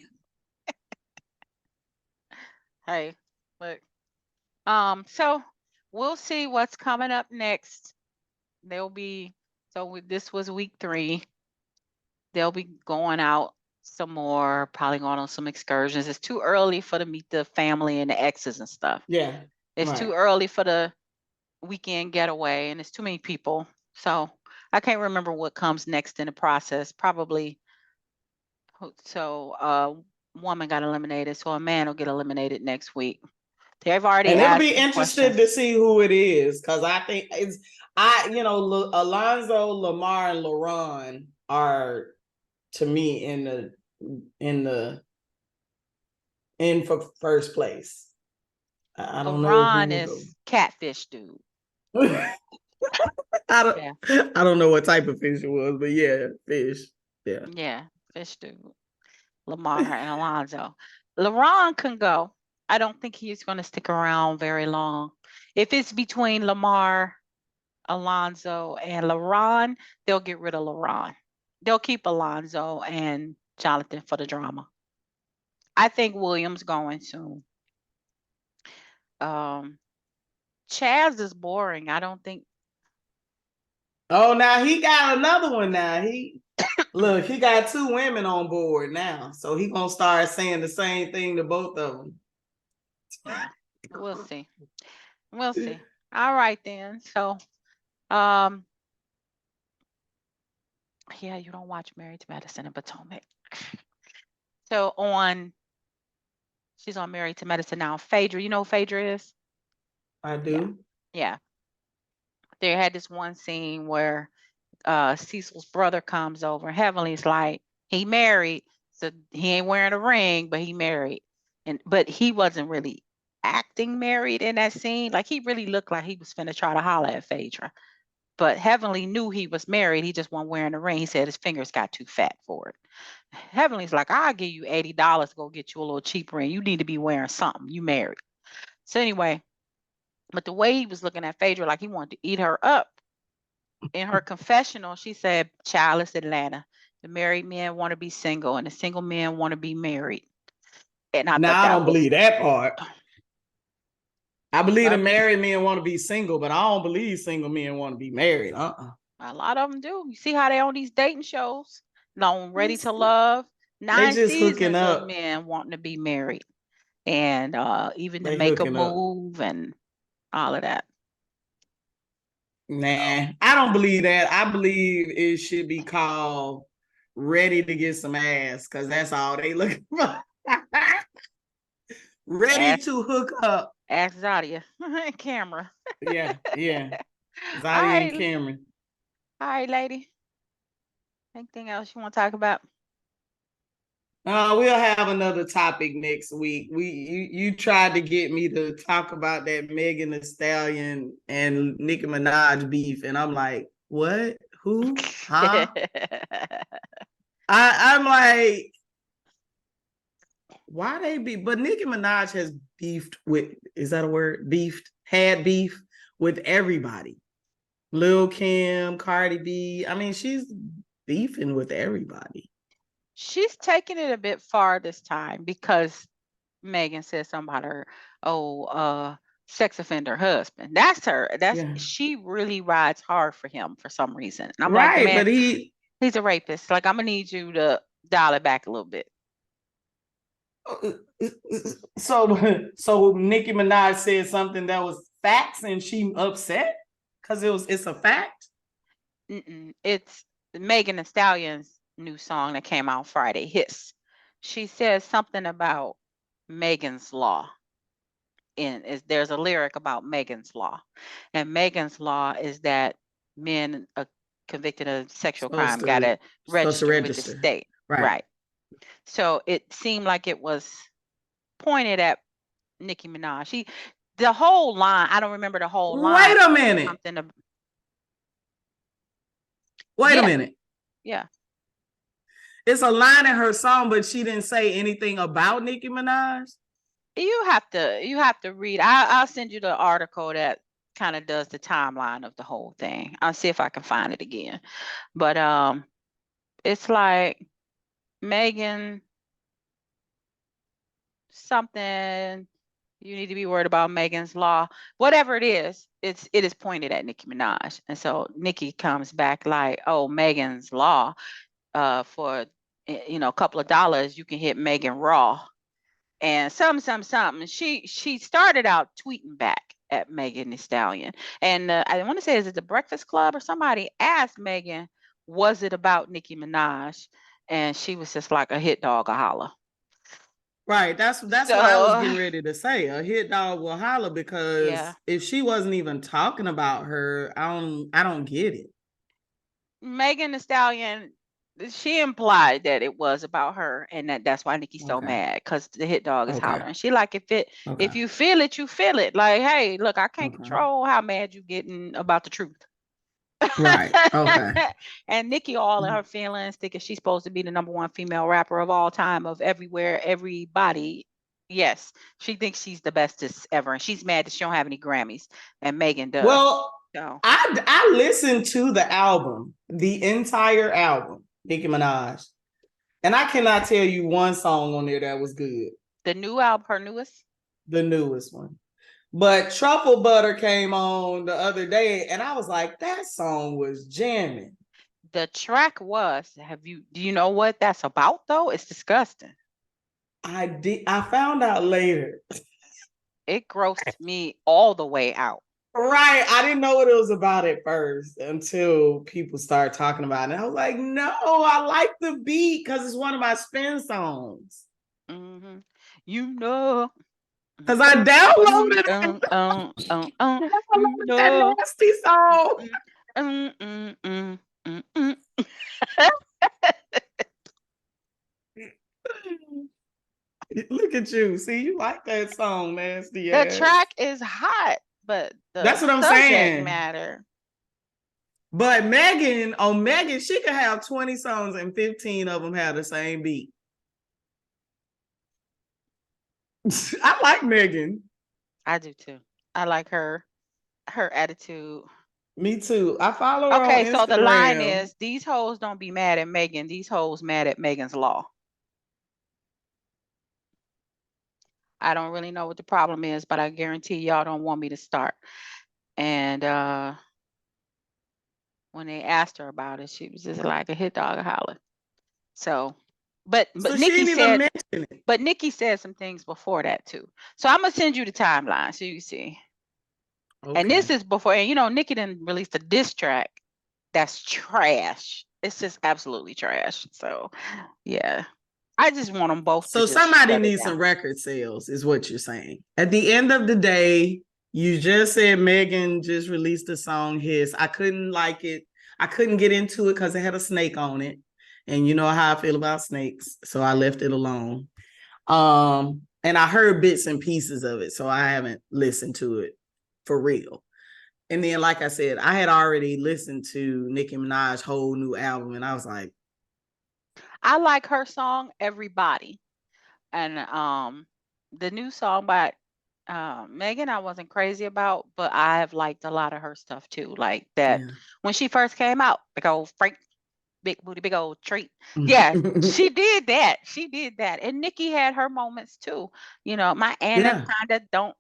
Hey, look. So we'll see what's coming up next. This was week 3. They'll be going out some more, probably going on some excursions. It's too early for to meet the family and the exes and stuff. Yeah. It's too early for the weekend getaway, and it's too many people. So I can't remember what comes next in the process. Probably woman got eliminated, so a man will get eliminated next week. They've already and it'll be interested to see who it is, because I think Alonzo, Lamar, and LaRon are, to me, in for first place. I don't know. LaRon is catfish dude. I don't know what type of fish it was, but yeah, fish. Yeah. Yeah, fish dude. Lamar and Alonzo. LaRon can go. I don't think he's going to stick around very long. If it's between Lamar, Alonzo, and LaRon, they'll get rid of LaRon. They'll keep Alonzo and Jonathan for the drama. I think William's going soon. Chaz is boring. I don't think. Oh, now he got another one now. He got 2 women on board now. So he gonna start saying the same thing to both of them. We'll see. We'll see. All right then. So yeah, you don't watch Married to Medicine and Potomac. So she's on Married to Medicine now. Phaedra, you know who Phaedra is? I do. Yeah. They had this one scene where Cecil's brother comes over. Heavenly's like, he married, so he ain't wearing a ring, but he married. But he wasn't really acting married in that scene. Like, he really looked like he was finna try to holler at Phaedra. But Heavenly knew he was married. He just wasn't wearing a ring. He said his fingers got too fat for it. Heavenly's like, I'll give you $80 to go get you a little cheap ring. You need to be wearing something. You married. So anyway, but the way he was looking at Phaedra, like he wanted to eat her up. In her confessional, she said, childless Atlanta. The married men want to be single, and the single men want to be married. And I don't believe that part. I believe the married men want to be single, but I don't believe single men want to be married. A lot of them do. You see how they on these dating shows? On Ready to Love. 9 seasons of men wanting to be married. And even to make a move and all of that. Nah, I don't believe that. I believe it should be called Ready to Get Some Ass, because that's all they looking for. Ready to hook up. Ask Zadia. Camera. Yeah. Zadia and Cameron. All right, lady. Anything else you want to talk about? We'll have another topic next week. You tried to get me to talk about that Megan Thee Stallion and Nicki Minaj beef, and I'm like, what? Who? Huh? I'm like, why they be? But Nicki Minaj has beefed with, is that a word? Had beef with everybody. Lil Kim, Cardi B. I mean, she's beefing with everybody. She's taking it a bit far this time because Megan said something about her, sex offender husband. That's her. Yeah. She really rides hard for him for some reason. And I'm like, Right, man, but he's a rapist. Like, I'm gonna need you to dial it back a little bit. so Nicki Minaj said something that was facts and she upset because it's a fact. It's Megan Thee Stallion's new song that came out Friday, Hiss. She says something about Megan's Law. There's a lyric about Megan's Law, and Megan's Law is that men convicted of sexual crime got to register with the state. Right. So it seemed like it was pointed at Nicki Minaj. The whole line, I don't remember the whole line. Wait a minute. Wait a minute. Yeah. It's a line in her song, but she didn't say anything about Nicki Minaj. You have to read. I'll send you the article that kind of does the timeline of the whole thing. I'll see if I can find it again. But it's like Megan something, you need to be worried about Megan's Law. Whatever it is pointed at Nicki Minaj. And so Nicki comes back like, oh, Megan's Law, for a couple of dollars, you can hit Megan Raw. And something. She started out tweeting back at Megan Thee Stallion. And I want to say, is it the Breakfast Club or somebody asked Megan, was it about Nicki Minaj? And she was just like, a hit dog, a holler. Right. That's what I was getting ready to say. A hit dog will holler, because if she wasn't even talking about her, I don't get it. Megan Thee Stallion, she implied that it was about her, and that's why Nicki's so mad, because the hit dog is hollering. She like, if you feel it, you feel it. Like, hey, look, I can't control how mad you getting about the truth. Right. Okay. And Nicki all in her feelings, thinking she's supposed to be the #1 female rapper of all time, of everywhere, everybody. Yes, she thinks she's the bestest ever, and she's mad that she don't have any Grammys, and Megan does. Well, I listened to the album, the entire album, Nicki Minaj, and I cannot tell you one song on there that was good. The new album, her newest? The newest one. But Truffle Butter came on the other day, and I was like, that song was jamming. The track was, do you know what that's about though? It's disgusting. I found out later. It grossed me all the way out. Right. I didn't know what it was about at first until people started talking about it. And I was like, no, I like the beat because it's one of my spin songs. Mm-hmm. You know. Because I downloaded that nasty song. Look at you. See, you like that song, nasty ass. The track is hot, but that's what I'm saying. Matter. But Megan, she could have 20 songs and 15 of them have the same beat. I like Megan. I do too. I like her attitude. Me too. I follow her on Instagram. So the line is, these hoes don't be mad at Megan. These hoes mad at Megan's Law. I don't really know what the problem is, but I guarantee y'all don't want me to start. And when they asked her about it, she was just like, a hit dog, a holler. So, but Nicki said some things before that too. So I'm gonna send you the timeline so you can see. Okay. And this is before, and Nicki didn't release a diss track that's trash. It's just absolutely trash. So yeah, I just want them both. So somebody needs some record sales, is what you're saying. At the end of the day, you just said Megan just released a song, Hiss. I couldn't like it. I couldn't get into it because it had a snake on it. And you know how I feel about snakes. So I left it alone. And I heard bits and pieces of it. So I haven't listened to it for real. And then, like I said, I had already listened to Nicki Minaj's whole new album. And I was like, I like her song, Everybody. And the new song by Megan, I wasn't crazy about, but I have liked a lot of her stuff too. Like that when she first came out, like, oh, Frank, big booty, big old treat. Yeah, she did that. She did that. And Nikki had her moments too. My Anna Yeah, kind of don't,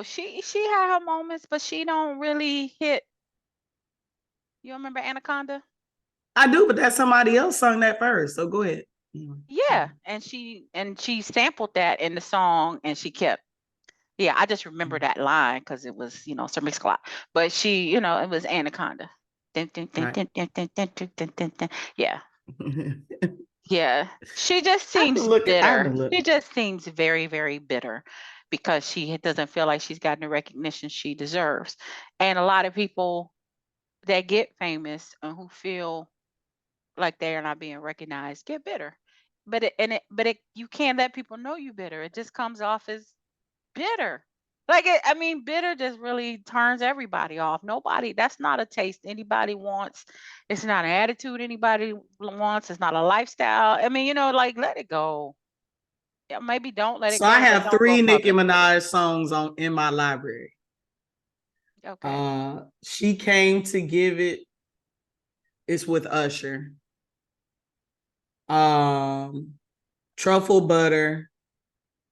she had her moments, but she don't really hit. You remember Anaconda? I do, but that's somebody else sung that first. So go ahead. Yeah, and she sampled that in the song, and she kept. Yeah, I just remember that line because it was, Sir Mix-a-Lot. But she, it was Anaconda. Dun, dun, dun, Right. dun, dun, dun, dun, dun, dun, dun, dun. Yeah, yeah. She just I have to seems look. I have to bitter. look. She just seems very, very bitter because she doesn't feel like she's gotten the recognition she deserves. And a lot of people that get famous and who feel like they are not being recognized get bitter. But you can't let people know you bitter. It just comes off as bitter. Bitter just really turns everybody off. Nobody, that's not a taste anybody wants. It's not an attitude anybody wants. It's not a lifestyle. Let it go. Yeah, maybe don't let it So I go, but have don't go 3 Nicki public with it. Minaj songs in my library. Okay. She Came to Give It. It's with Usher. Truffle Butter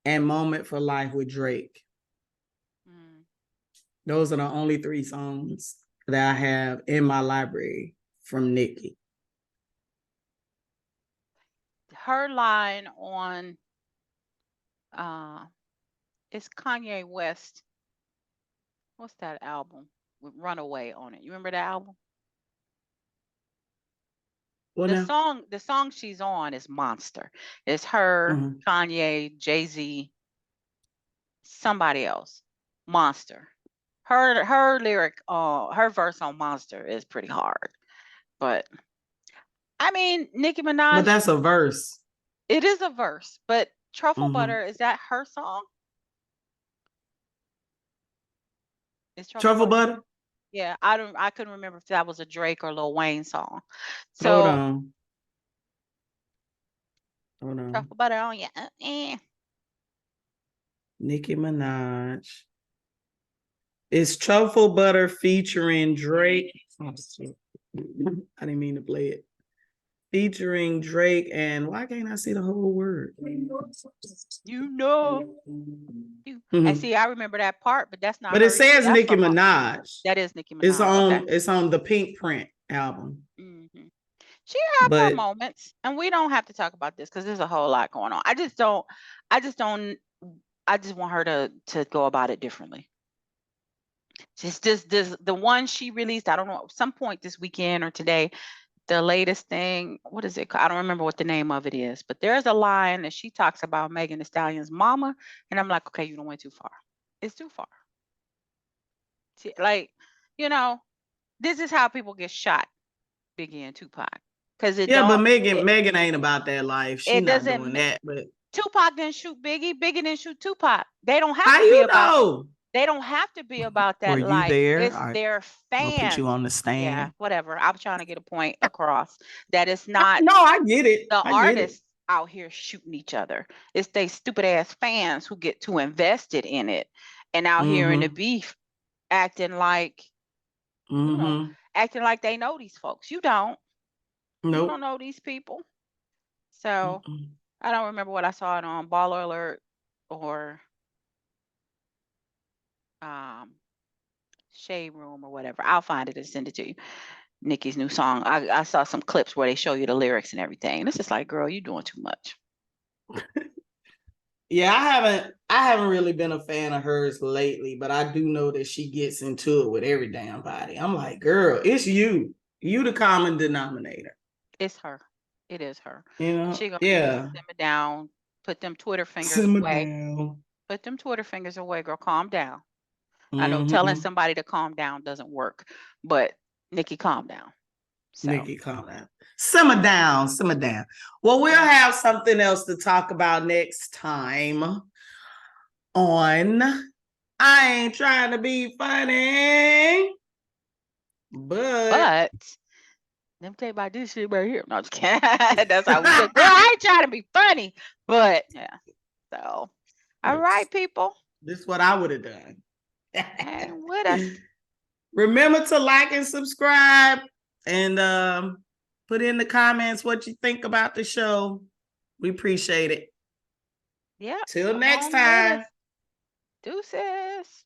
and Moment for Life with Drake. Mm. Those are the only 3 songs that I have in my library from Nicki. Her line on it's Kanye West. What's that album with Runaway on it? You remember that album? Well, The now, song the song she's on is Monster. It's her, Mhm. Kanye, Jay-Z, somebody else. Monster. Her lyric, her verse on Monster is pretty hard. But Nicki But Minaj, that's a verse. it is a verse, but Truffle Mhm. Butter, is that her song? Is Truffle Truffle Butter? Butter. Yeah, I couldn't remember if that was a Drake or Lil Wayne song. Hold So on. Hold on. Truffle Butter on ya. Nicki Minaj. It's Truffle Butter featuring Drake. Oh, shit. I didn't mean to play it. Featuring Drake and why can't I see the whole word? You know. And Mhm. see, I remember that part, but that's not But it her either. says That's Nicki from Minaj. that is Nicki It's Minaj. Okay. on the Pink Print album. hmm She have her But moments, and we don't have to talk about this because there's a whole lot going on. I just want her to go about it differently. Just this the one she released, I don't know, at some point this weekend or today, the latest thing, what is it called? I don't remember what the name of it is, but there's a line that she talks about Megan Thee Stallion's mama, and I'm like, okay, you don't went too far. It's too far. Like, you know, this is how people get shot, Biggie and Tupac. Because yeah, but Megan ain't about that life. She it not doesn't doing that. But Tupac didn't shoot Biggie, Biggie didn't shoot Tupac. They don't have how to be you about know? they don't have to be about Were that you life. there? It's their I'll put you fans. on the Yeah, stand. whatever. I'm trying to get a point across that it's not No, I get it. the I get it. artists out here shooting each other. It's they stupid ass fans who get too invested in it and out here in the Mm-hmm. beef acting like, you know, Mm-hmm. acting like they know these folks. You don't. You don't Nope. know these people. So Mm-mm. I don't remember what I saw it on Baller Alert or um Shade Room or whatever. I'll find it and send it to you. Nikki's new song. I saw some clips where they show you the lyrics and everything. And it's just like, girl, you doing too much. Yeah, I haven't really been a fan of hers lately, but I do know that she gets into it with every damn body. I'm like, girl, it's you. You the common denominator. It's her. It is her. You And know? she gonna need to Yeah. simmer down, put them Twitter fingers Simmer away. down. Put them Twitter fingers away, girl. Calm down. I know telling Mm-hmm. somebody to calm down doesn't work, but Nikki, calm down. So Nikki, calm down. Simmer down. Simmer down. Well, we'll yeah. have something else to talk about next time on I Ain't Trying to Be Funny, but But let me tell you about this shit right here. No, I'm just kidding. That's how we do. Girl, I ain't trying to be funny, but yeah. So, all right, people. this is what I would have done. Hang with us. Remember to like and subscribe and Put in the comments what you think about the show. We appreciate it. Yeah. Till come next on with us. time. Deuces.